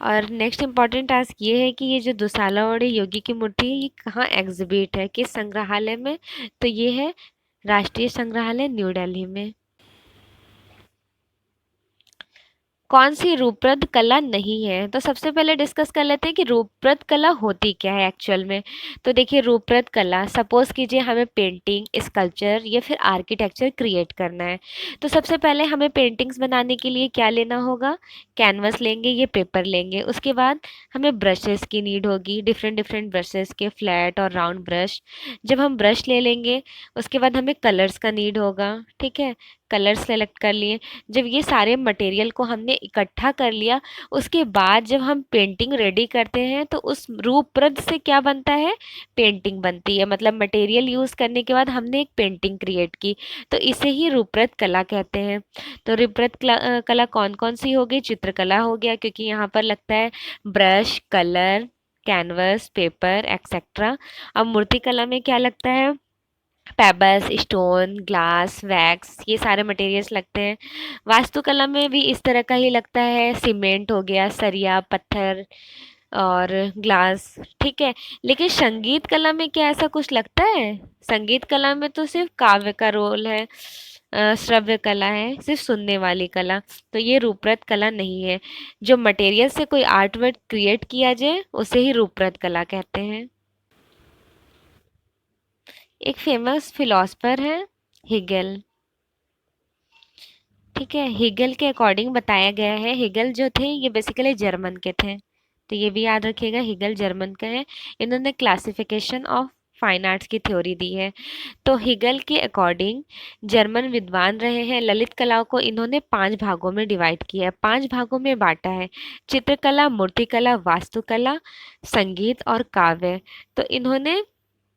और नेक्स्ट इम्पॉर्टेंट टास्क ये है कि ये जो दुसालावड़ी योगी की मूर्ति है ये कहाँ एग्जिबिट है, किस संग्रहालय में। तो ये है राष्ट्रीय संग्रहालय न्यू दिल्ली में। कौन सी रूपप्रद कला नहीं है। तो सबसे पहले डिस्कस कर लेते हैं कि रूपप्रद कला होती क्या है एक्चुअल में। तो देखिए, रूपप्रद कला, सपोज कीजिए हमें पेंटिंग, स्कल्पचर या फिर आर्किटेक्चर क्रिएट करना है। तो सबसे पहले हमें पेंटिंग्स बनाने के लिए क्या लेना होगा, कैनवस लेंगे, ये पेपर लेंगे। उसके बाद हमें ब्रशेस की नीड होगी, डिफरेंट डिफरेंट ब्रशेस के, फ्लैट और राउंड ब्रश। जब हम ब्रश ले लेंगे उसके बाद हमें कलर्स का नीड होगा, ठीक है। कलर सेलेक्ट कर लिए। जब ये सारे मटेरियल को हमने इकट्ठा कर लिया, उसके बाद जब हम पेंटिंग रेडी करते हैं तो उस रूपप्रद से क्या बनता है, पेंटिंग बनती है। मतलब मटेरियल यूज़ करने के बाद हमने एक पेंटिंग क्रिएट की, तो इसे ही रूपप्रद कला कहते हैं। तो रूपप्रद कला कौन कौन सी हो गई, चित्रकला हो गया, क्योंकि यहाँ पर लगता है brush, colour, canvas, paper etcetera. अब मूर्ति कला में क्या लगता है, पेबल्स, स्टोन, ग्लास, वैक्स, ये सारे मटेरियल्स लगते हैं। वास्तुकला में भी इस तरह का ही लगता है, सीमेंट हो गया, सरिया, पत्थर और ग्लास, ठीक है। लेकिन संगीत कला में क्या ऐसा कुछ लगता है, संगीत कला में तो सिर्फ काव्य का रोल है, श्रव्य कला है, सिर्फ सुनने वाली कला। तो ये रूपरत कला नहीं है। जो मटेरियल से कोई आर्ट वर्क क्रिएट किया जाए उसे ही रूपरत कला कहते हैं। एक फेमस फिलोसफर है हिगेल, ठीक है। हिगेल के अकॉर्डिंग बताया गया है, हिगेल जो थे ये बेसिकली जर्मन के थे, तो ये भी याद रखिएगा, हिगेल जर्मन का है। इन्होंने क्लासिफिकेशन ऑफ फाइन आर्ट्स की थ्योरी दी है। तो हिगेल के अकॉर्डिंग जर्मन विद्वान रहे हैं, ललित कलाओं को इन्होंने 5 भागों में डिवाइड किया है, 5 भागों में बांटा है, चित्रकला, मूर्तिकला, वास्तुकला, संगीत और काव्य। तो इन्होंने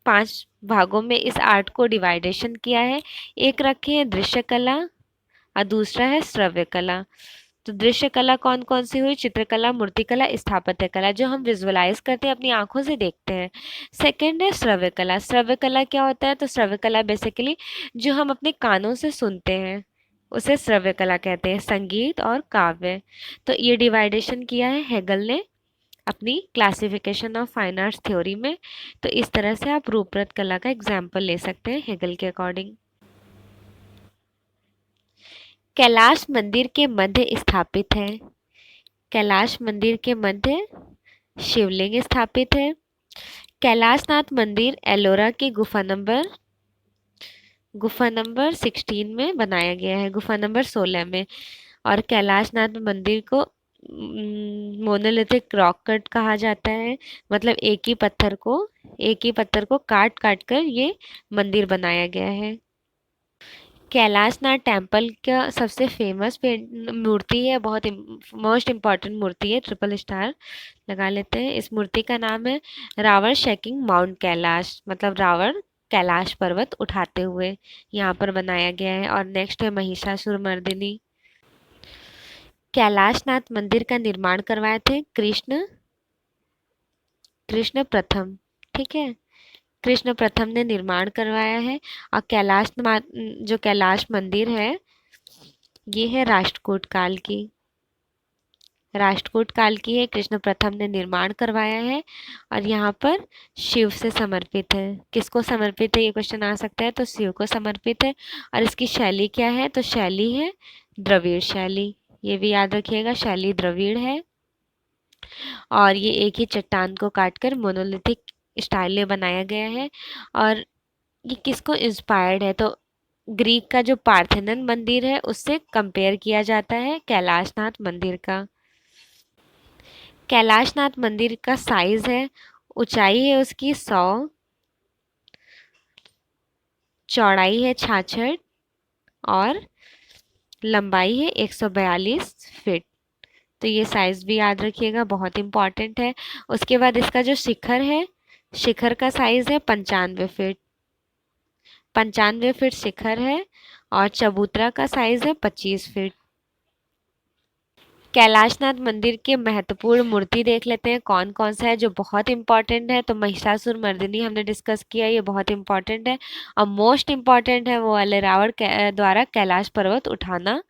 5 भागों में इस आर्ट को डिवाइडेशन किया है। एक रखे हैं दृश्य कला और दूसरा है श्रव्य कला। तो दृश्य कला कौन कौन सी हुई, चित्रकला, मूर्तिकला, स्थापत्य कला, जो हम विजुअलाइज करते हैं, अपनी आंखों से देखते हैं। सेकंड है श्रव्य कला। श्रव्य कला क्या होता है, तो श्रव्य कला बेसिकली जो हम अपने कानों से सुनते हैं उसे श्रव्य कला कहते हैं, संगीत और काव्य। तो ये डिवाइडेशन किया है हेगल ने अपनी classification of fine arts theory में। तो इस तरह से आप रूपरत कला का एग्जाम्पल ले सकते हैं हेगल के अकॉर्डिंग। कैलाश मंदिर के मध्य स्थापित है, कैलाश मंदिर के मध्य शिवलिंग स्थापित है। कैलाशनाथ मंदिर एलोरा के गुफा नंबर 16 में बनाया गया है, गुफा नंबर 16 में। और कैलाशनाथ मंदिर को मोनोलिथिक रॉक कट कहा जाता है, मतलब एक ही पत्थर को काट काट कर ये मंदिर बनाया गया है। कैलाशनाथ टेम्पल का सबसे फेमस मूर्ति है, बहुत मोस्ट इम्पॉर्टेंट मूर्ति है, ट्रिपल स्टार लगा लेते हैं। इस मूर्ति का नाम है रावण शेकिंग माउंट कैलाश, मतलब रावण कैलाश पर्वत उठाते हुए यहाँ पर बनाया गया है। और नेक्स्ट है महिषासुर मर्दिनी। कैलाशनाथ मंदिर का निर्माण करवाए थे कृष्ण प्रथम, ठीक है। कृष्ण प्रथम ने निर्माण करवाया है। और जो कैलाश मंदिर है ये है राष्ट्रकूट काल की है, कृष्ण प्रथम ने निर्माण करवाया है। और यहाँ पर शिव से समर्पित है। किसको समर्पित है ये क्वेश्चन आ सकता है, तो शिव को समर्पित है। और इसकी शैली क्या है, तो शैली है द्रविड़ शैली, ये भी याद रखिएगा, शैली द्रविड़ है। और ये एक ही चट्टान को काटकर मोनोलिथिक स्टाइल में बनाया गया है। और ये किसको इंस्पायर्ड है, तो ग्रीक का जो पार्थेनन मंदिर है उससे कंपेयर किया जाता है कैलाशनाथ मंदिर का। कैलाशनाथ मंदिर का साइज है, ऊंचाई है उसकी 100, चौड़ाई है 66 और लंबाई है 142 फीट। तो ये साइज भी याद रखिएगा, बहुत इंपॉर्टेंट है। उसके बाद इसका जो शिखर है शिखर का साइज है 95 फीट। 95 फीट शिखर है और चबूतरा का साइज है 25 फीट। कैलाशनाथ मंदिर के महत्वपूर्ण मूर्ति देख लेते हैं कौन कौन सा है जो बहुत इंपॉर्टेंट है। तो महिषासुर मर्दिनी हमने डिस्कस किया, ये बहुत इंपॉर्टेंट है। और मोस्ट इंपॉर्टेंट है वो वाले रावण द्वारा कैलाश पर्वत उठाना,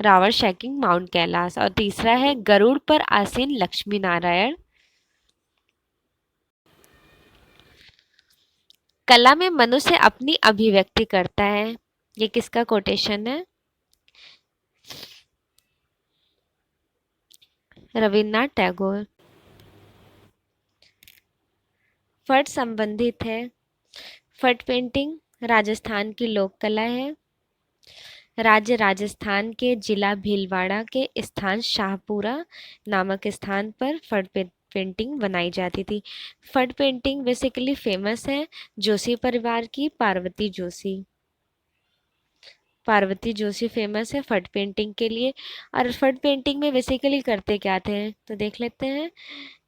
रावण शैकिंग माउंट कैलाश। और तीसरा है गरुड़ पर आसीन लक्ष्मी नारायण। कला में मनुष्य अपनी अभिव्यक्ति करता है, ये किसका कोटेशन है? रविन्द्रनाथ टैगोर। फट संबंधित है। फट पेंटिंग राजस्थान की लोक कला है। राज्य राजस्थान के जिला भीलवाड़ा के स्थान शाहपुरा नामक स्थान पर फट पेंटिंग बनाई जाती थी। फट पेंटिंग बेसिकली फेमस है जोशी परिवार की पार्वती जोशी। पार्वती जोशी फेमस है फट पेंटिंग के लिए। और फट पेंटिंग में बेसिकली करते क्या थे तो देख लेते हैं।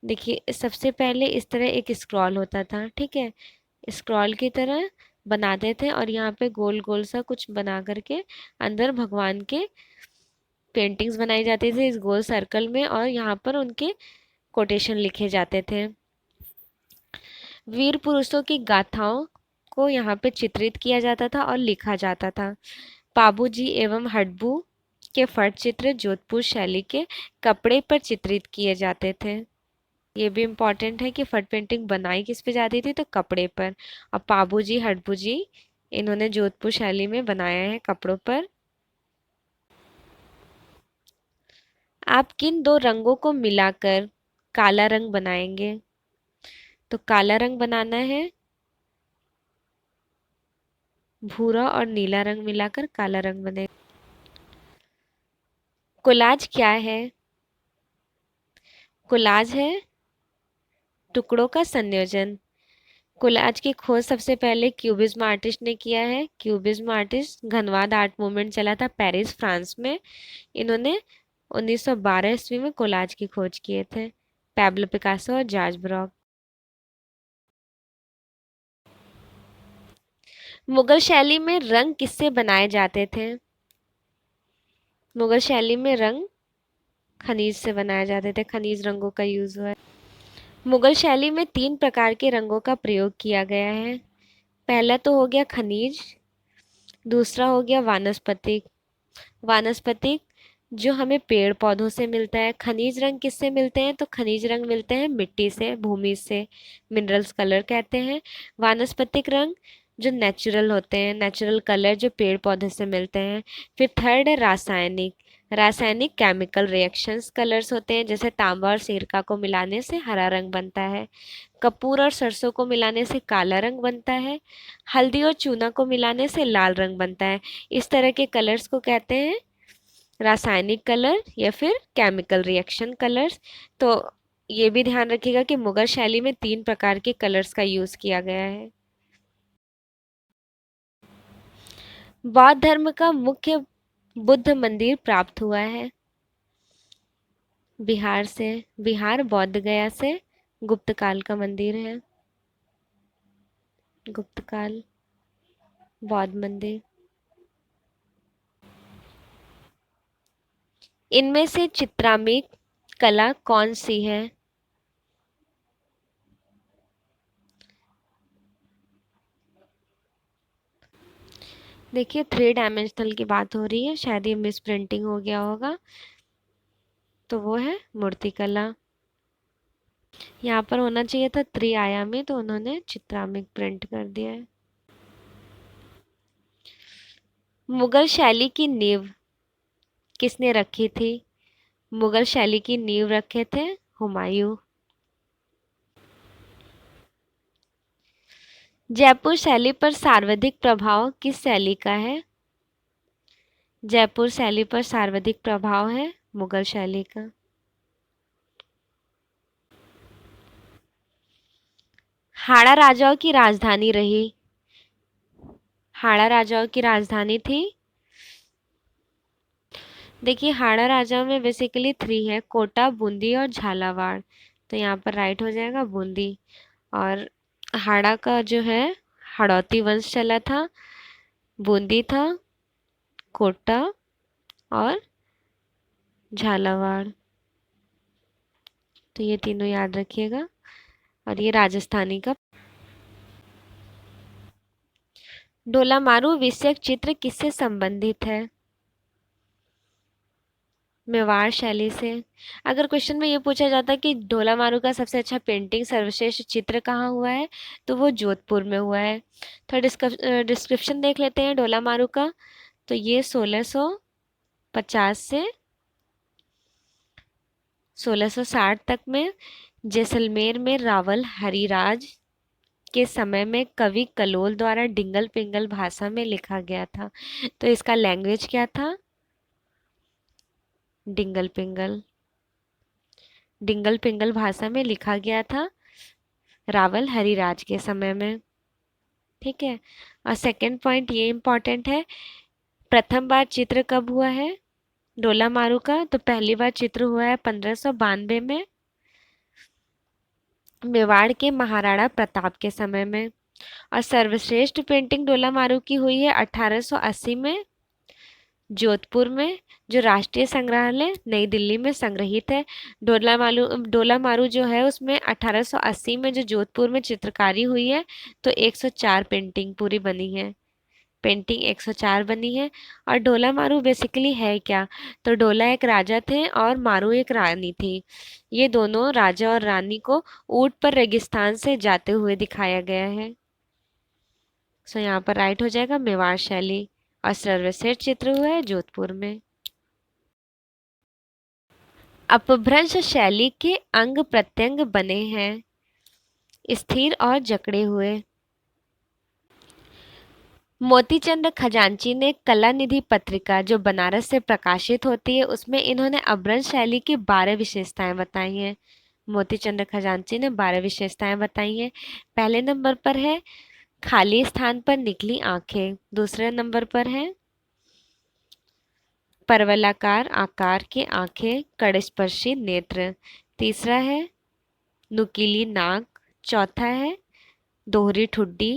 देखिए सबसे पहले इस तरह एक स्क्रॉल होता था, ठीक है, स्क्रॉल की तरह बनाते थे और यहाँ पे गोल गोल सा कुछ बना करके अंदर भगवान के पेंटिंग्स बनाई जाती थी इस गोल सर्कल में, और यहाँ पर उनके कोटेशन लिखे जाते थे। वीर पुरुषों की गाथाओं को यहाँ पे चित्रित किया जाता था और लिखा जाता था। पाबूजी एवं हडबू के फट चित्र जोधपुर शैली के कपड़े पर चित्रित किए जाते थे। ये भी इम्पोर्टेंट है कि फट पेंटिंग बनाई किस पे जाती थी तो कपड़े पर। और पाबूजी हडबू जी इन्होंने जोधपुर शैली में बनाया है कपड़ों पर। आप किन दो रंगों को मिलाकर काला रंग बनाएंगे? तो काला रंग बनाना है, भूरा और नीला रंग मिलाकर काला रंग बनेगा। कोलाज क्या है? कोलाज है टुकड़ों का संयोजन। कोलाज की खोज सबसे पहले क्यूबिज्म आर्टिस्ट ने किया है। क्यूबिज्म आर्टिस्ट घनवाद आर्ट मूवमेंट चला था पेरिस फ्रांस में। इन्होंने 1912 ईस्वी में कोलाज की खोज किए थे। पैब्लो पिकासो और जॉर्ज ब्रॉक। मुगल शैली में रंग किससे बनाए जाते थे? मुगल शैली में रंग खनिज से बनाए जाते थे, खनिज रंगों का यूज हुआ है। मुगल शैली में 3 प्रकार के रंगों का प्रयोग किया गया है। पहला तो हो गया खनिज, दूसरा हो गया वानस्पतिक। वानस्पतिक जो हमें पेड़ पौधों से मिलता है। खनिज रंग किससे मिलते हैं तो खनिज रंग मिलते हैं मिट्टी से, भूमि से, मिनरल्स कलर कहते हैं। वानस्पतिक रंग जो नेचुरल होते हैं, नेचुरल कलर जो पेड़ पौधे से मिलते हैं। फिर थर्ड है रासायनिक। रासायनिक केमिकल रिएक्शंस कलर्स होते हैं, जैसे तांबा और सिरका को मिलाने से हरा रंग बनता है, कपूर और सरसों को मिलाने से काला रंग बनता है, हल्दी और चूना को मिलाने से लाल रंग बनता है। इस तरह के कलर्स को कहते हैं रासायनिक कलर या फिर केमिकल रिएक्शन कलर्स। तो ये भी ध्यान रखिएगा कि मुगल शैली में 3 प्रकार के कलर्स का यूज किया गया है। बौद्ध धर्म का मुख्य बुद्ध मंदिर प्राप्त हुआ है बिहार से। बिहार बौद्ध गया से गुप्त काल का मंदिर है। गुप्त काल बौद्ध मंदिर। इनमें से चित्रामिक कला कौन सी है? देखिए 3 डायमेंशनल की बात हो रही है, शायद ये मिस प्रिंटिंग हो गया होगा, तो वो है मूर्तिकला। यहाँ पर होना चाहिए था त्रिआयामी, तो उन्होंने चित्रामिक प्रिंट कर दिया है। मुगल शैली की नींव किसने रखी थी? मुगल शैली की नींव रखे थे हुमायूं। जयपुर शैली पर सर्वाधिक प्रभाव किस शैली का है? जयपुर शैली पर सर्वाधिक प्रभाव है मुगल शैली का। हाड़ा राजाओं की राजधानी रही। हाड़ा राजाओं की राजधानी थी, देखिए हाड़ा राजाओं में बेसिकली 3 है, कोटा, बूंदी और झालावाड़। तो यहाँ पर राइट हो जाएगा बूंदी। और हाड़ा का जो है हाड़ौती वंश चला था, बूंदी था, कोटा और झालावाड़। तो ये तीनों याद रखिएगा। और ये राजस्थानी का। डोलामारू विषयक चित्र किससे संबंधित है? मेवाड़ शैली से। अगर क्वेश्चन में ये पूछा जाता कि डोलामारू का सबसे अच्छा पेंटिंग सर्वश्रेष्ठ चित्र कहाँ हुआ है, तो वो जोधपुर में हुआ है। थोड़ा डिस्क्रिप्शन देख लेते हैं डोलामारू का। तो ये 1650 से 1660 तक में जैसलमेर में रावल हरिराज के समय में कवि कलोल द्वारा डिंगल पिंगल भाषा में लिखा गया था। तो इसका लैंग्वेज क्या था? डिंगल पिंगल। डिंगल पिंगल भाषा में लिखा गया था रावल हरिराज के समय में। ठीक है। और सेकंड पॉइंट ये इम्पोर्टेंट है, प्रथम बार चित्र कब हुआ है डोलामारू का? तो पहली बार चित्र हुआ है 1592 में, मेवाड़ के महाराणा प्रताप के समय में। और सर्वश्रेष्ठ पेंटिंग डोलामारू की हुई है 1880 में जोधपुर में, जो राष्ट्रीय संग्रहालय नई दिल्ली में संग्रहित है। डोलामारू जो है उसमें 1880 में जो जोधपुर में चित्रकारी हुई है, तो 104 पेंटिंग पूरी बनी है। पेंटिंग 104 बनी है। और डोलामारू बेसिकली है क्या? तो डोला एक राजा थे और मारू एक रानी थी। ये दोनों राजा और रानी को ऊंट पर रेगिस्तान से जाते हुए दिखाया गया है। सो यहाँ पर राइट हो जाएगा मेवाड़ शैली। और सर्वश्रेष्ठ चित्र हुआ है जोधपुर में। अपभ्रंश शैली के अंग प्रत्यंग बने हैं स्थिर और जकड़े हुए। मोतीचंद खजांची ने कला निधि पत्रिका जो बनारस से प्रकाशित होती है उसमें इन्होंने अपभ्रंश शैली की 12 विशेषताएं बताई हैं। मोतीचंद खजांची ने 12 विशेषताएं बताई हैं। पहले नंबर पर है खाली स्थान पर निकली आंखें। दूसरे नंबर पर है परवलाकार आकार के आंखें, कड़स्पर्शी नेत्र। तीसरा है नुकीली नाक। चौथा है दोहरी ठुड्डी।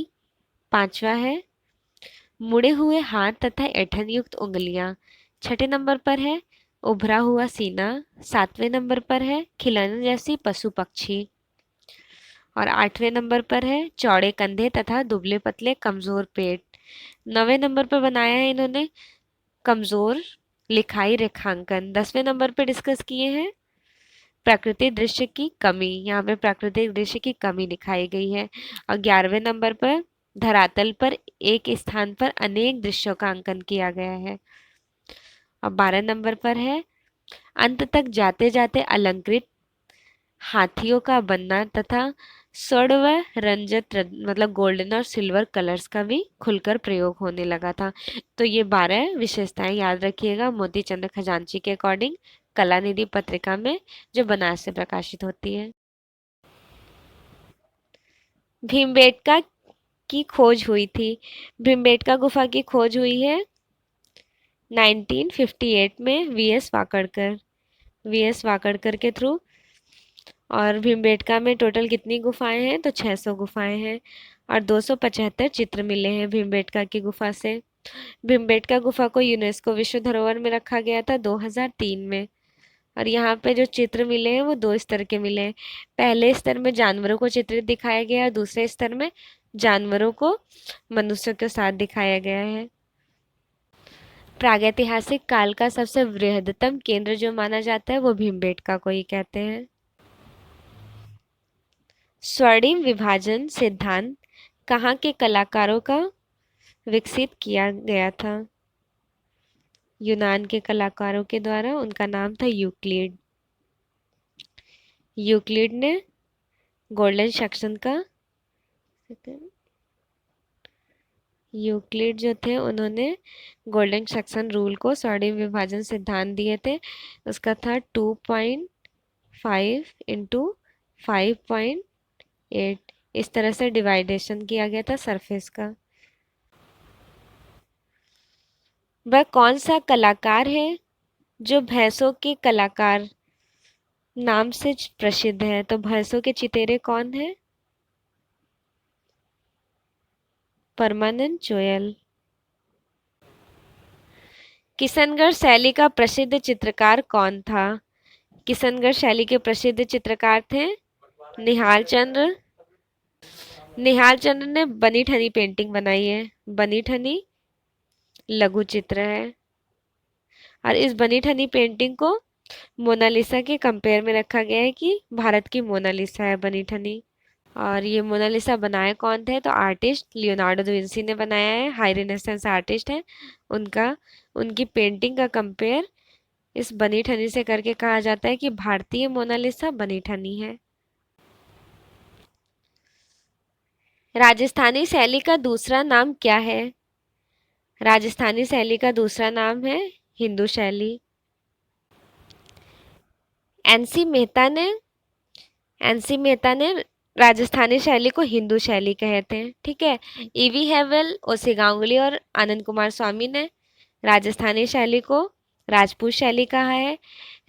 पांचवा है मुड़े हुए हाथ तथा ऐंठन युक्त उंगलियां। छठे नंबर पर है उभरा हुआ सीना। सातवें नंबर पर है खिलौने जैसी पशु पक्षी। और आठवें नंबर पर है चौड़े कंधे तथा दुबले पतले कमजोर पेट। नवें नंबर पर बनाया है इन्होंने कमजोर लिखाई रेखांकन। 10वें नंबर पर डिस्कस किए हैं प्राकृतिक दृश्य की कमी। यहाँ पे प्राकृतिक दृश्य की कमी दिखाई गई है। और 11वें नंबर पर धरातल पर एक स्थान पर अनेक दृश्यों का अंकन किया गया है। और 12 नंबर पर है अंत तक जाते जाते अलंकृत हाथियों का बनना तथा स्वर्ण व रंजत मतलब गोल्डन और सिल्वर कलर्स का भी खुलकर प्रयोग होने लगा था। तो ये 12 विशेषताएं याद रखिएगा मोतीचंद खजांची के अकॉर्डिंग कला निधि पत्रिका में जो बनारस से प्रकाशित होती है। भीमबेटका की खोज हुई थी। भीमबेटका गुफा की खोज हुई है 1958 में वीएस वाकड़कर के थ्रू। और भीमबेटका में टोटल कितनी गुफाएं हैं? तो 600 गुफाएं हैं। और 275 चित्र मिले हैं भीमबेटका की गुफा से। भीमबेटका गुफा को यूनेस्को विश्व धरोहर में रखा गया था 2003 में। और यहाँ पे जो चित्र मिले हैं वो 2 स्तर के मिले हैं। पहले स्तर में जानवरों को चित्रित दिखाया गया है, दूसरे स्तर में जानवरों को मनुष्यों के साथ दिखाया गया है। प्रागैतिहासिक काल का सबसे बृहत्तम केंद्र जो माना जाता है वो भीमबेटका को ही कहते हैं। स्वर्णिम विभाजन सिद्धांत कहाँ के कलाकारों का विकसित किया गया था? यूनान के कलाकारों के द्वारा। उनका नाम था यूक्लिड। यूक्लिड ने गोल्डन सेक्शन का यूक्लिड जो थे उन्होंने गोल्डन सेक्शन रूल को स्वर्णिम विभाजन सिद्धांत दिए थे। उसका था 2.5 इंटू 5.8। इस तरह से डिवाइडेशन किया गया था सरफेस का। वह कौन सा कलाकार है जो भैंसों के कलाकार नाम से प्रसिद्ध है? तो भैंसों के चितेरे कौन है? परमानंद जोयल। किशनगढ़ शैली का प्रसिद्ध चित्रकार कौन था? किशनगढ़ शैली के प्रसिद्ध चित्रकार थे निहाल चंद्र। निहाल चंद्र ने बनी ठनी पेंटिंग बनाई है। बनी ठनी लघु चित्र है और इस बनी ठनी पेंटिंग को मोनालिसा के कंपेयर में रखा गया है कि भारत की मोनालिसा है बनी ठनी। और ये मोनालिसा बनाए कौन थे? तो आर्टिस्ट लियोनार्डो दा विंसी ने बनाया है। हाई रेनेसांस आर्टिस्ट है। उनका उनकी पेंटिंग का कंपेयर इस बनी ठनी से करके कहा जाता है कि भारतीय मोनालिसा बनी ठनी है। राजस्थानी शैली का दूसरा नाम क्या है? राजस्थानी शैली का दूसरा नाम है हिंदू शैली। एनसी मेहता ने एनसी मेहता ने राजस्थानी शैली को हिंदू शैली कहते हैं। ठीक है। ईवी हैवल, ओसी गांगुली और आनंद कुमार स्वामी ने राजस्थानी शैली को राजपूत शैली कहा है।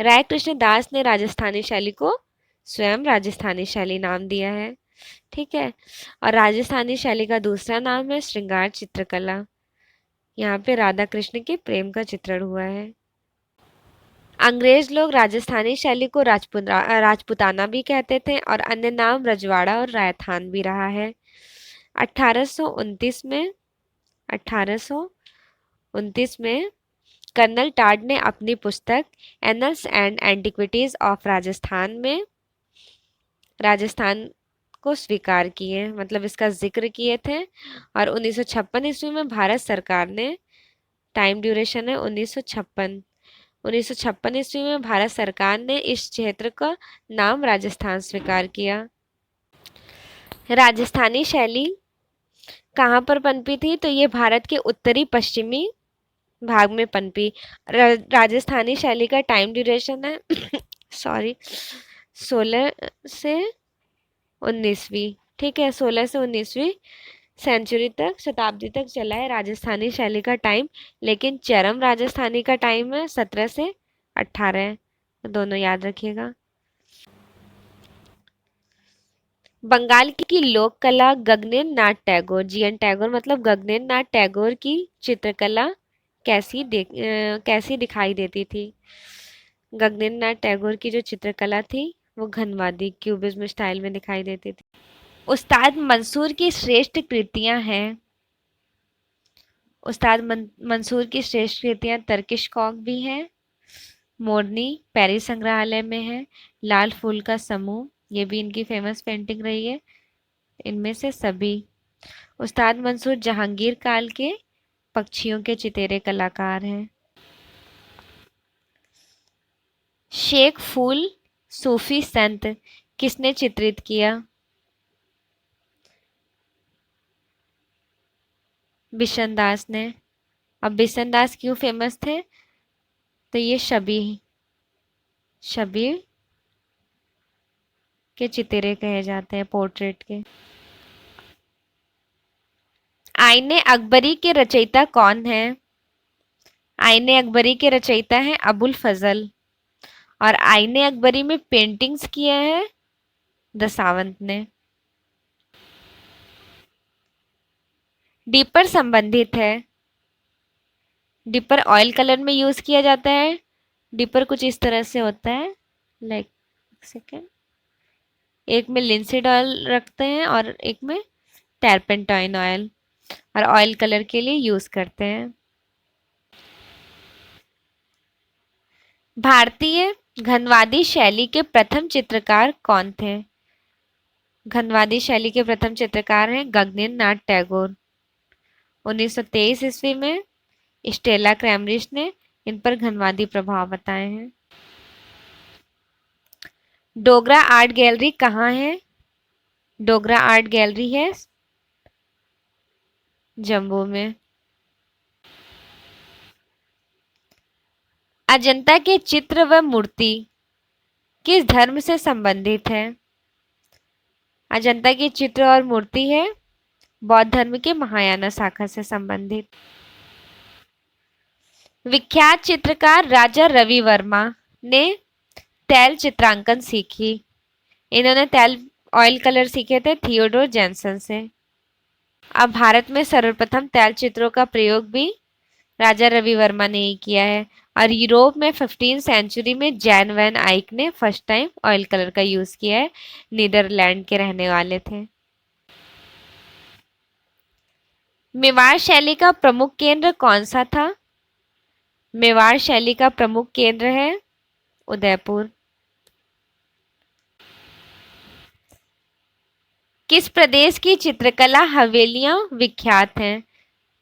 राय कृष्ण दास ने राजस्थानी शैली को स्वयं राजस्थानी शैली नाम दिया है। ठीक है। और राजस्थानी शैली का दूसरा नाम है श्रृंगार चित्रकला। यहाँ पे राधा कृष्ण के प्रेम का चित्रण हुआ है। अंग्रेज लोग राजस्थानी शैली को राजपुताना भी कहते थे और अन्य नाम रजवाड़ा और रायथान भी रहा है। 1829 में कर्नल टाड ने अपनी पुस्तक annuls and antiquities of Rajasthan में राजस्थान को स्वीकार किए, मतलब इसका जिक्र किए थे। और 1956 ईस्वी में भारत सरकार ने, टाइम ड्यूरेशन है 1956 ईस्वी में भारत सरकार ने इस क्षेत्र का नाम राजस्थान स्वीकार किया। राजस्थानी शैली कहाँ पर पनपी थी? तो ये भारत के उत्तरी पश्चिमी भाग में पनपी। राजस्थानी शैली का टाइम ड्यूरेशन है सॉरी 16 से 19वीं। ठीक है, 16 से 19वीं सेंचुरी तक, शताब्दी तक चला है राजस्थानी शैली का टाइम। लेकिन चरम राजस्थानी का टाइम है 17 से 18, दोनों याद रखिएगा। बंगाल की लोक कला गगनेन्द्र नाथ टैगोर, जीएन टैगोर मतलब गगनेन्द्र नाथ टैगोर की चित्रकला कैसी दिखाई देती थी? गगनेन्द्र नाथ टैगोर की जो चित्रकला थी वो घनवादी क्यूबिज्म स्टाइल में दिखाई देती थी। उस्ताद मंसूर की श्रेष्ठ कृतियां हैं। उस्ताद मंसूर की श्रेष्ठ कृतियां टर्किश कॉक भी हैं, मोरनी पेरिस संग्रहालय में है, लाल फूल का समूह ये भी इनकी फेमस पेंटिंग रही है। इनमें से सभी। उस्ताद मंसूर जहांगीर काल के पक्षियों के चितेरे कलाकार हैं। शेख फूल सूफी संत किसने चित्रित किया? बिशन दास ने। अब बिशन दास क्यों फेमस थे? तो ये शबीह के चितेरे कहे जाते हैं, पोर्ट्रेट के। आईने अकबरी के रचयिता कौन है? आईने अकबरी के रचयिता हैं अबुल फजल। और आईने अकबरी में पेंटिंग्स किए हैं दसावंत ने। डिपर संबंधित है। डिपर ऑयल कलर में यूज किया जाता है। डिपर कुछ इस तरह से होता है, लाइक सेकेंड, एक में लिंसीड ऑयल रखते हैं और एक में टर्पेंटाइन ऑयल, और ऑयल कलर के लिए यूज करते हैं। भारतीय घनवादी शैली के प्रथम चित्रकार कौन थे? घनवादी शैली के प्रथम चित्रकार हैं गगनेन्द्र नाथ टैगोर। 1923 ईस्वी में स्टेला क्रैमरिश ने इन पर घनवादी प्रभाव बताए हैं। डोगरा आर्ट गैलरी कहाँ है? डोगरा आर्ट गैलरी है जम्मू में। अजंता के चित्र व मूर्ति किस धर्म से संबंधित है? अजंता की चित्र और मूर्ति है बौद्ध धर्म के महायाना शाखा से संबंधित। विख्यात चित्रकार राजा रवि वर्मा ने तैल चित्रांकन सीखी। इन्होंने तैल ऑयल कलर सीखे थे थियोडोर जैनसन से। अब भारत में सर्वप्रथम तैल चित्रों का प्रयोग भी राजा रवि वर्मा ने ही किया है। और यूरोप में 15 सेंचुरी में जैन वैन आइक ने फर्स्ट टाइम ऑयल कलर का यूज किया है। नीदरलैंड के रहने वाले थे। मेवाड़ शैली का प्रमुख केंद्र कौन सा था? मेवाड़ शैली का प्रमुख केंद्र है उदयपुर। किस प्रदेश की चित्रकला हवेलियां विख्यात हैं?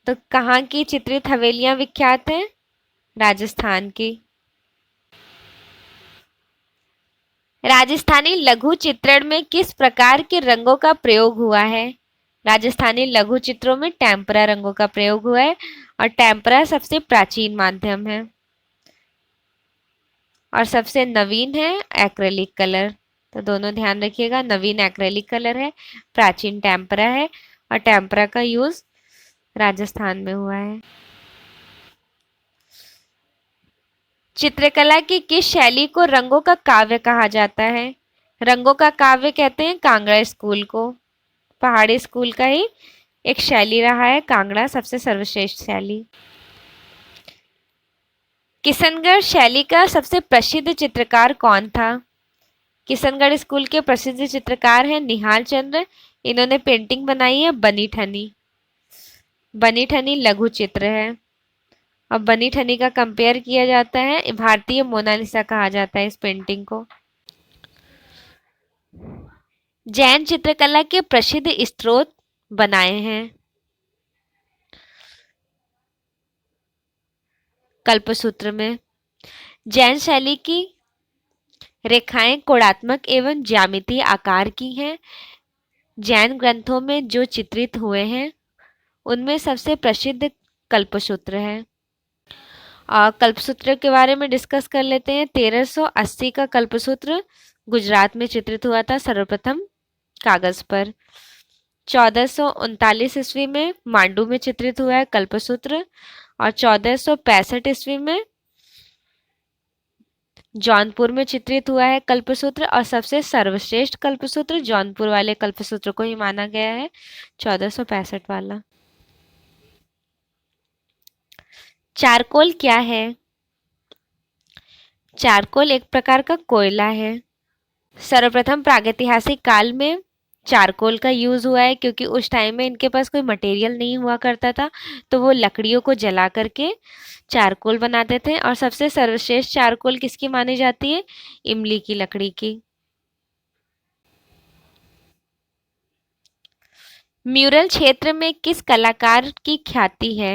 तो कहाँ की चित्रित हवेलियां विख्यात हैं? राजस्थान की। राजस्थानी लघु चित्रण में किस प्रकार के रंगों का प्रयोग हुआ है? राजस्थानी लघु चित्रों में टेम्परा रंगों का प्रयोग हुआ है और टेम्परा सबसे प्राचीन माध्यम है और सबसे नवीन है एक्रेलिक कलर। तो दोनों ध्यान रखिएगा, नवीन एक्रेलिक कलर है, प्राचीन टेम्परा है और टेम्परा का यूज राजस्थान में हुआ है। चित्रकला की किस शैली को रंगों का काव्य कहा जाता है? रंगों का काव्य कहते हैं कांगड़ा स्कूल को। पहाड़ी स्कूल का ही एक शैली रहा है कांगड़ा, सबसे सर्वश्रेष्ठ शैली। किशनगढ़ शैली का सबसे प्रसिद्ध चित्रकार कौन था? किशनगढ़ स्कूल के प्रसिद्ध चित्रकार हैं निहाल चंद्र। इन्होंने पेंटिंग बनाई है बनी ठनी। बनी ठनी लघु चित्र है और बनी ठनी का कंपेयर किया जाता है, भारतीय मोनालिसा कहा जाता है इस पेंटिंग को। जैन चित्रकला के प्रसिद्ध स्त्रोत बनाए हैं कल्पसूत्र में। जैन शैली की रेखाएं कोणात्मक एवं ज्यामितीय आकार की हैं। जैन ग्रंथों में जो चित्रित हुए हैं उनमें सबसे प्रसिद्ध कल्पसूत्र है। कल्पसूत्र के बारे में डिस्कस कर लेते हैं। 1380 का कल्पसूत्र गुजरात में चित्रित हुआ था सर्वप्रथम कागज पर। 1439 ईस्वी में मांडू में चित्रित हुआ है कल्पसूत्र और 1465 ईस्वी में जौनपुर में चित्रित हुआ है कल्पसूत्र और सबसे सर्वश्रेष्ठ कल्पसूत्र जौनपुर वाले कल्पसूत्र को ही माना गया है, 1465 वाला। चारकोल क्या है? चारकोल एक प्रकार का कोयला है। सर्वप्रथम प्रागैतिहासिक काल में चारकोल का यूज हुआ है क्योंकि उस टाइम में इनके पास कोई मटेरियल नहीं हुआ करता था, तो वो लकड़ियों को जला करके चारकोल बनाते थे। और सबसे सर्वश्रेष्ठ चारकोल किसकी मानी जाती है? इमली की लकड़ी की। म्यूरल क्षेत्र में किस कलाकार की ख्याति है?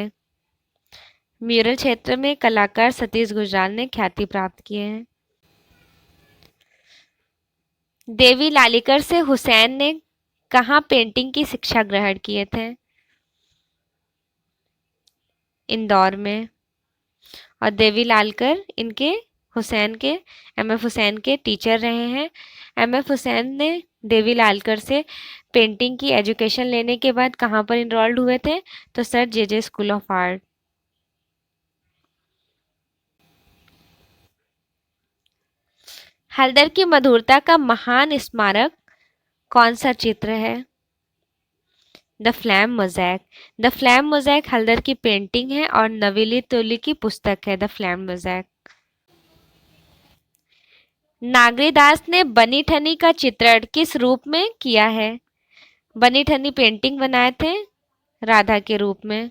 म्यूरल क्षेत्र में कलाकार सतीश गुजराल ने ख्याति प्राप्त किए हैं। देवी लालीकर से हुसैन ने कहाँ पेंटिंग की शिक्षा ग्रहण किए थे? इंदौर में। और देवी लालकर इनके हुसैन के एमएफ हुसैन के टीचर रहे हैं। एमएफ हुसैन ने देवी लालकर से पेंटिंग की एजुकेशन लेने के बाद कहाँ पर इनरोल्ड हुए थे? तो sir J school of art. Haldar की मधुरता का महान स्मारक कौन सा चित्र है? The flame mosaic. The flame mosaic Haldar की पेंटिंग है और नवेली तोली की पुस्तक है द फ्लैम मोज़ैक। नागरीदास ने बनी ठनी का चित्रण किस रूप में किया है? बनी ठनी पेंटिंग बनाए थे राधा के रूप में।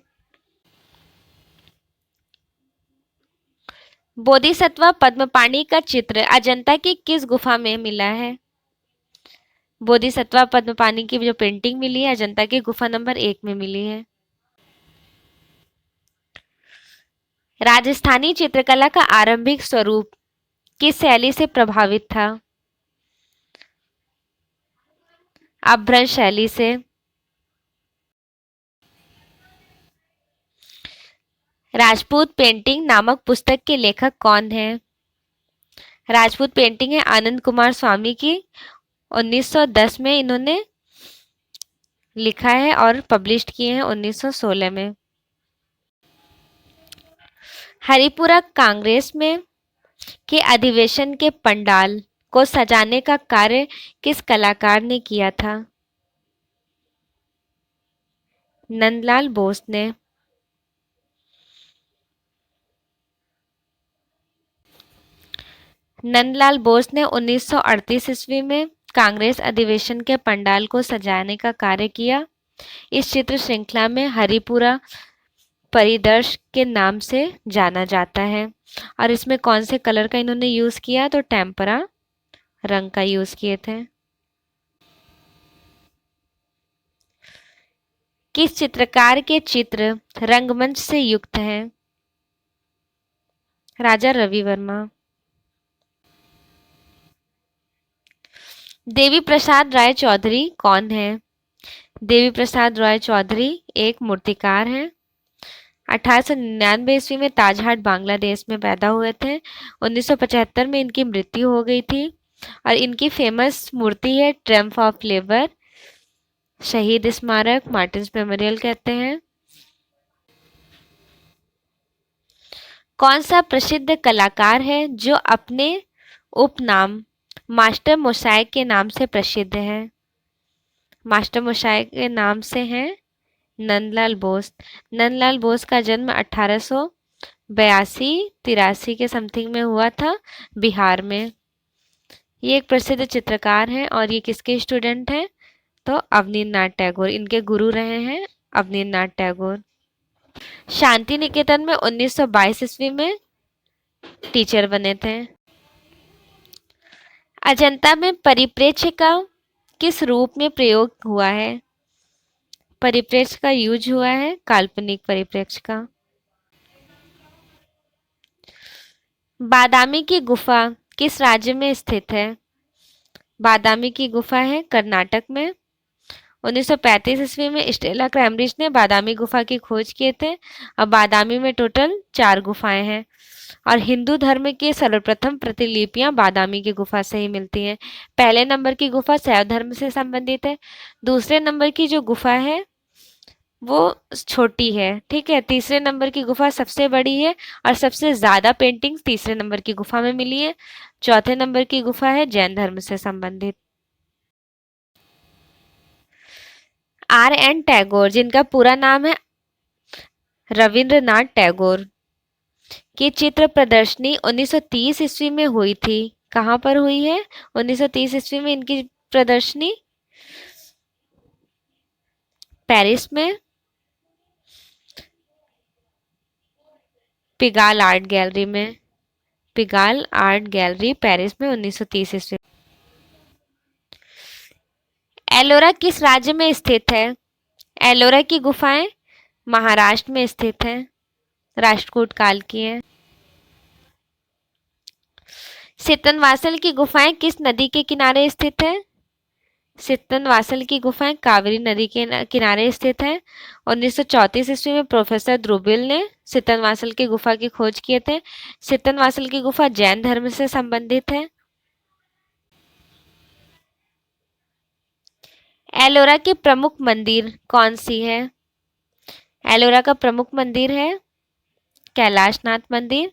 बोधिसत्व पद्मपाणि का चित्र अजंता की किस गुफा में मिला है? बोधिसत्व पद्मपाणि की जो पेंटिंग मिली है अजंता की गुफा नंबर 1 में मिली है। राजस्थानी चित्रकला का आरंभिक स्वरूप किस शैली से प्रभावित था? अपभ्रंश शैली से। राजपूत पेंटिंग नामक पुस्तक के लेखक कौन है? राजपूत पेंटिंग है आनंद कुमार स्वामी की। 1910 में इन्होंने लिखा है और पब्लिश किए हैं 1916 में। हरिपुरा कांग्रेस में के अधिवेशन के पंडाल को सजाने का कार्य किस कलाकार ने किया था? नंदलाल बोस ने। नंदलाल बोस ने 1938 ईस्वी में कांग्रेस अधिवेशन के पंडाल को सजाने का कार्य किया। इस चित्र श्रृंखला में हरिपुरा परिदर्श के नाम से जाना जाता है। और इसमें कौन से कलर का इन्होंने यूज किया, तो टेम्परा रंग का यूज किए थे। किस चित्रकार के चित्र रंगमंच से युक्त हैं? राजा रवि वर्मा। देवी प्रसाद राय चौधरी कौन है? देवी प्रसाद राय चौधरी एक मूर्तिकार हैं। 1899 ईस्वी में ताजहाट बांग्लादेश में पैदा हुए थे। 1975 में इनकी मृत्यु हो गई थी। और इनकी फेमस मूर्ति है ट्रम्प ऑफ लेबर, शहीद स्मारक, मार्टिन्स मेमोरियल कहते हैं। कौन सा प्रसिद्ध कलाकार है जो अपने उपनाम मास्टर मोसाइक के नाम से प्रसिद्ध है? मास्टर मोसाइक के नाम से हैं नंदलाल बोस। नंदलाल बोस का जन्म 1882-83 के समथिंग में हुआ था, बिहार में। ये एक प्रसिद्ध चित्रकार हैं और ये किसके स्टूडेंट हैं, तो अवनींद्रनाथ टैगोर, इनके गुरु रहे हैं अवनींद्रनाथ टैगोर। शांति निकेतन में 1922 ईस्वी में टीचर बने थे। अजंता में परिप्रेक्ष्य का किस रूप में प्रयोग हुआ है? परिप्रेक्ष्य का यूज हुआ है काल्पनिक परिप्रेक्ष्य का। बादामी की गुफा किस राज्य में स्थित है? बादामी की गुफा है कर्नाटक में। 1935 ईस्वी में स्टेला क्रैमरिज ने बादामी गुफा की खोज किए थे। अब बादामी में टोटल 4 गुफाएं हैं और हिंदू धर्म की सर्वप्रथम प्रतिलिपियां बादामी की गुफा से ही मिलती हैं। पहले नंबर की गुफा शैव धर्म से संबंधित है। दूसरे नंबर की जो गुफा है वो छोटी है, ठीक है। तीसरे नंबर की गुफा सबसे बड़ी है और सबसे ज्यादा पेंटिंग्स तीसरे नंबर की गुफा में मिली है। चौथे नंबर की गुफा है जैन धर्म से संबंधित। R.N. टैगोर, जिनका पूरा नाम है रविंद्रनाथ टैगोर, की चित्र प्रदर्शनी 1930 ईस्वी में हुई थी। कहाँ पर हुई है 1930 ईस्वी में इनकी प्रदर्शनी? पेरिस में पिगाल आर्ट गैलरी में। पिगाल आर्ट गैलरी पेरिस में 1930 ईस्वी। एलोरा किस राज्य में स्थित है? एलोरा की गुफाएं महाराष्ट्र में स्थित हैं, राष्ट्रकूट काल की हैं। सितनवासल की गुफाएं किस नदी के किनारे स्थित है? सितनवासल की गुफाएं कावेरी नदी के किनारे स्थित है। 1934 ईस्वी में प्रोफेसर ध्रुबिल ने सितनवासल की गुफा की खोज किए थे। सितनवासल की गुफा जैन धर्म से संबंधित है। एलोरा की प्रमुख मंदिर कौन सी है? एलोरा का प्रमुख मंदिर है कैलाशनाथ मंदिर।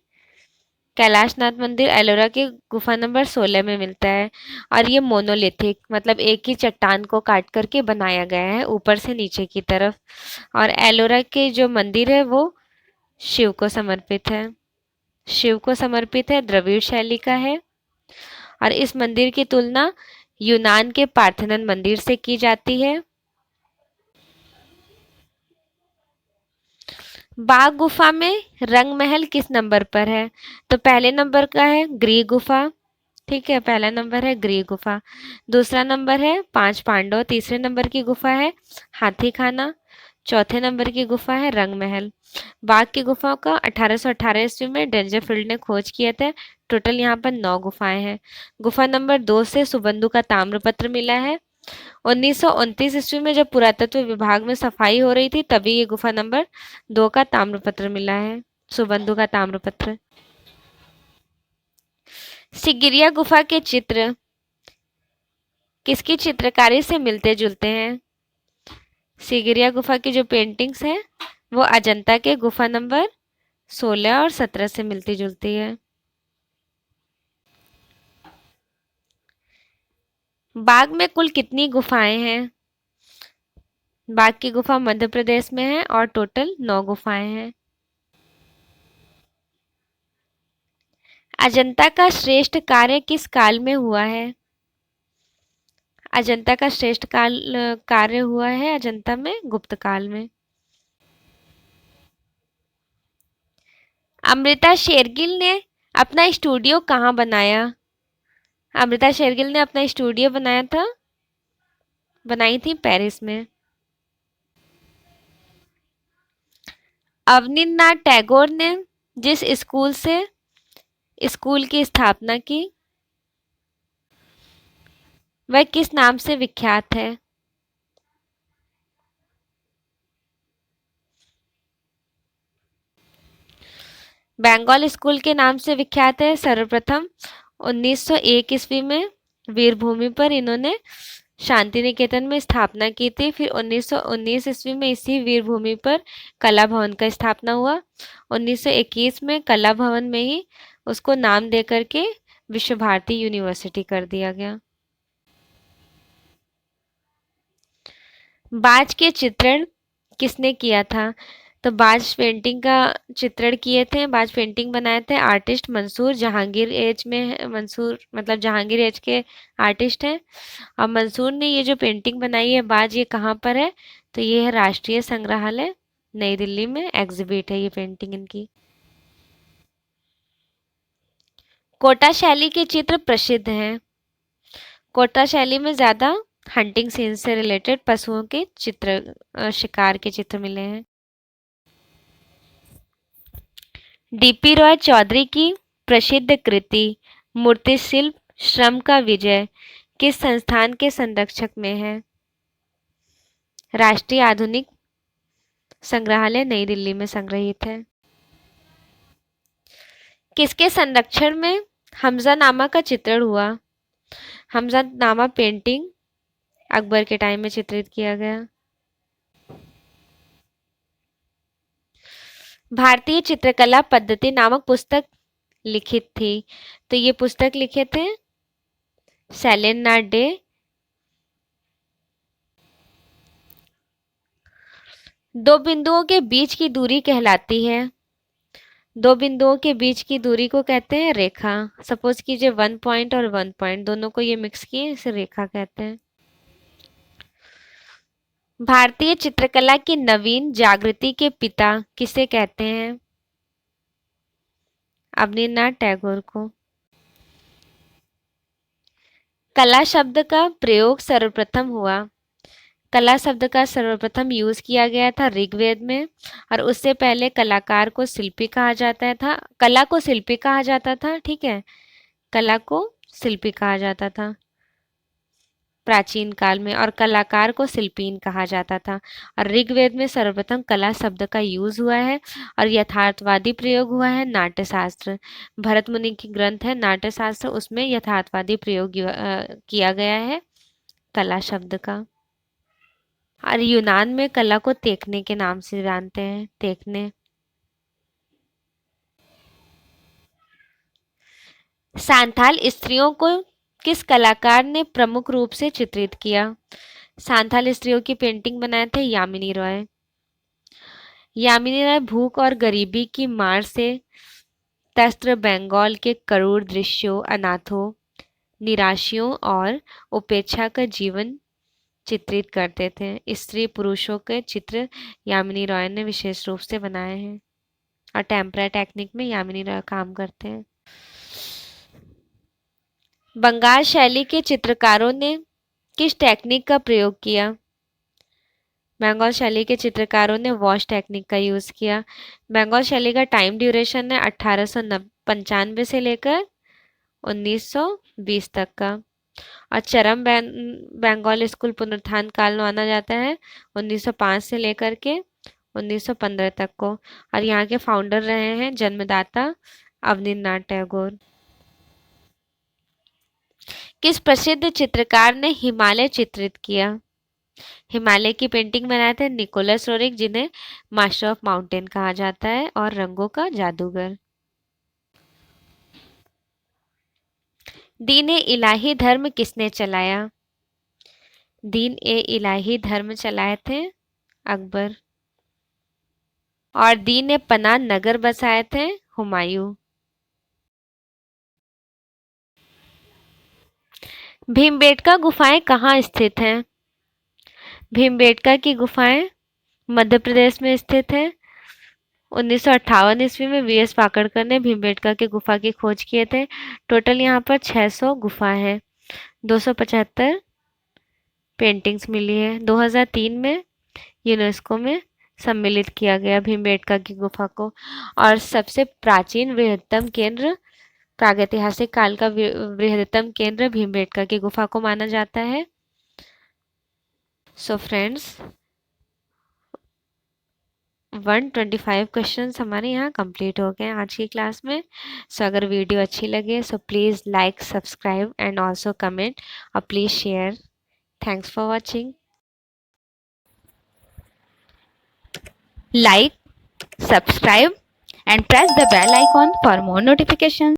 कैलाशनाथ मंदिर एलोरा के गुफा नंबर 16 में मिलता है और ये मोनोलिथिक, मतलब एक ही चट्टान को काट करके बनाया गया है ऊपर से नीचे की तरफ। और एलोरा के जो मंदिर है वो शिव को समर्पित है। शिव को समर्पित है, द्रविड़ शैली का है। और इस मंदिर की तुलना यूनान के पार्थेनन मंदिर से की जाती है। बाघ गुफा में रंग महल किस नंबर पर है? तो पहले नंबर का है गृह गुफा, ठीक है, पहला नंबर है गृह गुफा। दूसरा नंबर है 5 पांडव। तीसरे नंबर की गुफा है हाथी खाना। चौथे नंबर की गुफा है रंग महल। बाघ की गुफा का 1818 ईस्वी में डेंजरफील्ड ने खोज किए थे। टोटल यहाँ पर 9 गुफाएं हैं। गुफा नंबर 2 से सुबंधु का ताम्रपत्र मिला है। 1929 ईस्वी में जब पुरातत्व विभाग में सफाई हो रही थी तभी ये गुफा नंबर 2 का ताम्रपत्र मिला है, सुबंधु का ताम्रपत्र। सिगिरिया गुफा के चित्र किसकी चित्रकारी से मिलते जुलते हैं? सिगिरिया गुफा की जो पेंटिंग्स हैं वो अजंता के गुफा नंबर 16 और 17 से मिलती जुलती है। बाग में कुल कितनी गुफाएं हैं? बाघ की गुफा मध्य प्रदेश में है और टोटल 9 गुफाएं हैं। अजंता का श्रेष्ठ कार्य किस काल में हुआ है? अजंता का श्रेष्ठ कार्य हुआ है अजंता में गुप्त काल में। अमृता शेरगिल ने अपना स्टूडियो कहाँ बनाया? अमृता शेरगिल ने अपना स्टूडियो बनाई थी पेरिस में। अवनींद्रनाथ टैगोर ने जिस स्कूल की स्थापना की वह किस नाम से विख्यात है? बंगाल स्कूल के नाम से विख्यात है। सर्वप्रथम 1901 ईस्वी में वीरभूमि पर इन्होंने शांति निकेतन में स्थापना की थी। फिर 1919 ईस्वी में इसी वीरभूमि पर कला भवन का स्थापना हुआ। 1921 में कला भवन में ही उसको नाम दे करके विश्व भारती यूनिवर्सिटी कर दिया गया। बाज के चित्रण किसने किया था? तो बाज पेंटिंग का चित्रण किए थे, बाज पेंटिंग बनाए थे आर्टिस्ट मंसूर जहांगीर एज में। मंसूर मतलब जहांगीर एज के आर्टिस्ट हैं। और मंसूर ने ये जो पेंटिंग बनाई है बाज, ये कहाँ पर है? तो ये है राष्ट्रीय संग्रहालय नई दिल्ली में, एग्जिबिट है ये पेंटिंग इनकी। कोटा शैली के चित्र प्रसिद्ध हैं। कोटा शैली में ज्यादा हंटिंग सीन से रिलेटेड पशुओं के चित्र, शिकार के चित्र मिले हैं। डीपी रॉय चौधरी की प्रसिद्ध कृति मूर्ति शिल्प श्रम का विजय किस संस्थान के संरक्षक में है? राष्ट्रीय आधुनिक संग्रहालय नई दिल्ली में संग्रहित है। किसके संरक्षण में हमजानामा का चित्रण हुआ? हमजानामा पेंटिंग अकबर के टाइम में चित्रित किया गया। भारतीय चित्रकला पद्धति नामक पुस्तक लिखित थी। तो ये पुस्तक लिखे थे सेलेनार्ड डे। दो बिंदुओं के बीच की दूरी कहलाती है। दो बिंदुओं के बीच की दूरी को कहते हैं रेखा। सपोज कीजिए 1 पॉइंट और 1 पॉइंट दोनों को ये मिक्स किए, इसे रेखा कहते हैं। भारतीय चित्रकला की नवीन जागृति के पिता किसे कहते हैं? अवनींद्रनाथ टैगोर को। कला शब्द का प्रयोग सर्वप्रथम हुआ। कला शब्द का सर्वप्रथम यूज किया गया था ऋग्वेद में। और उससे पहले कलाकार को शिल्पी कहा जाता था। कला को शिल्पी कहा जाता था, ठीक है, कला को शिल्पी कहा जाता था प्राचीन काल में, और कलाकार को शिल्पीन कहा जाता था। और ऋग्वेद में सर्वप्रथम कला शब्द का यूज हुआ है और यथार्थवादी प्रयोग हुआ है नाट्यशास्त्र। भरत मुनि की ग्रंथ है नाट्यशास्त्र, उसमें यथार्थवादी प्रयोग किया गया है कला शब्द का। और यूनान में कला को देखने के नाम से जानते हैं, देखने। सांथाल स्त्रियों को किस कलाकार ने प्रमुख रूप से चित्रित किया? सांथाल स्त्रियों की पेंटिंग बनाए थे यामिनी रॉय। यामिनी रॉय भूख और गरीबी की मार से त्रस्त बंगाल के करूर दृश्यों, अनाथों, निराशियों और उपेक्षा का जीवन चित्रित करते थे। स्त्री पुरुषों के चित्र यामिनी रॉय ने विशेष रूप से बनाए हैं और टेम्परा टेक्निक में यामिनी रॉय काम करते हैं। बंगाल शैली के चित्रकारों ने किस टेक्निक का प्रयोग किया? बंगाल शैली के चित्रकारों ने वॉश टेक्निक का यूज किया। बंगाल शैली का टाइम ड्यूरेशन है 1895 से लेकर 1920 तक का। और चरम बंगाल स्कूल पुनरुत्थान काल माना जाता है 1905 से लेकर के 1915 तक को। और यहाँ के फाउंडर रहे हैं जन्मदाता अवनींद्रनाथ टैगोर। किस प्रसिद्ध चित्रकार ने हिमालय चित्रित किया? हिमालय की पेंटिंग बनाए थे निकोलस रोरिक, जिन्हें मास्टर ऑफ माउंटेन कहा जाता है और रंगों का जादूगर। दीन इलाही धर्म किसने चलाया? दीन ए इलाही धर्म चलाए थे? अकबर। और दीन ए पनाह नगर बसाए थे? हुमायूं। भीमबेटका गुफाएं कहाँ स्थित हैं? भीमबेटका की गुफाएं मध्य प्रदेश में स्थित है। 1958 ईस्वी में वी एस पाकड़कर ने भीमबेटका की गुफा की खोज किए थे। टोटल यहाँ पर 600 गुफा है। 275 पेंटिंग्स मिली है। 2003 में यूनेस्को में सम्मिलित किया गया भीमबेटका की गुफा को। और सबसे प्राचीन बृहत्तम केंद्र, प्रागैतिहासिक काल का बृहत्तम केंद्र भीमबेटका की गुफा को माना जाता है। सो फ्रेंड्स, 125 क्वेश्चंस हमारे यहाँ कंप्लीट हो गए आज की क्लास में। सो अगर वीडियो अच्छी लगे so please like, subscribe and also comment और please share. Thanks for watching. Like, subscribe, and press the bell icon for more notifications.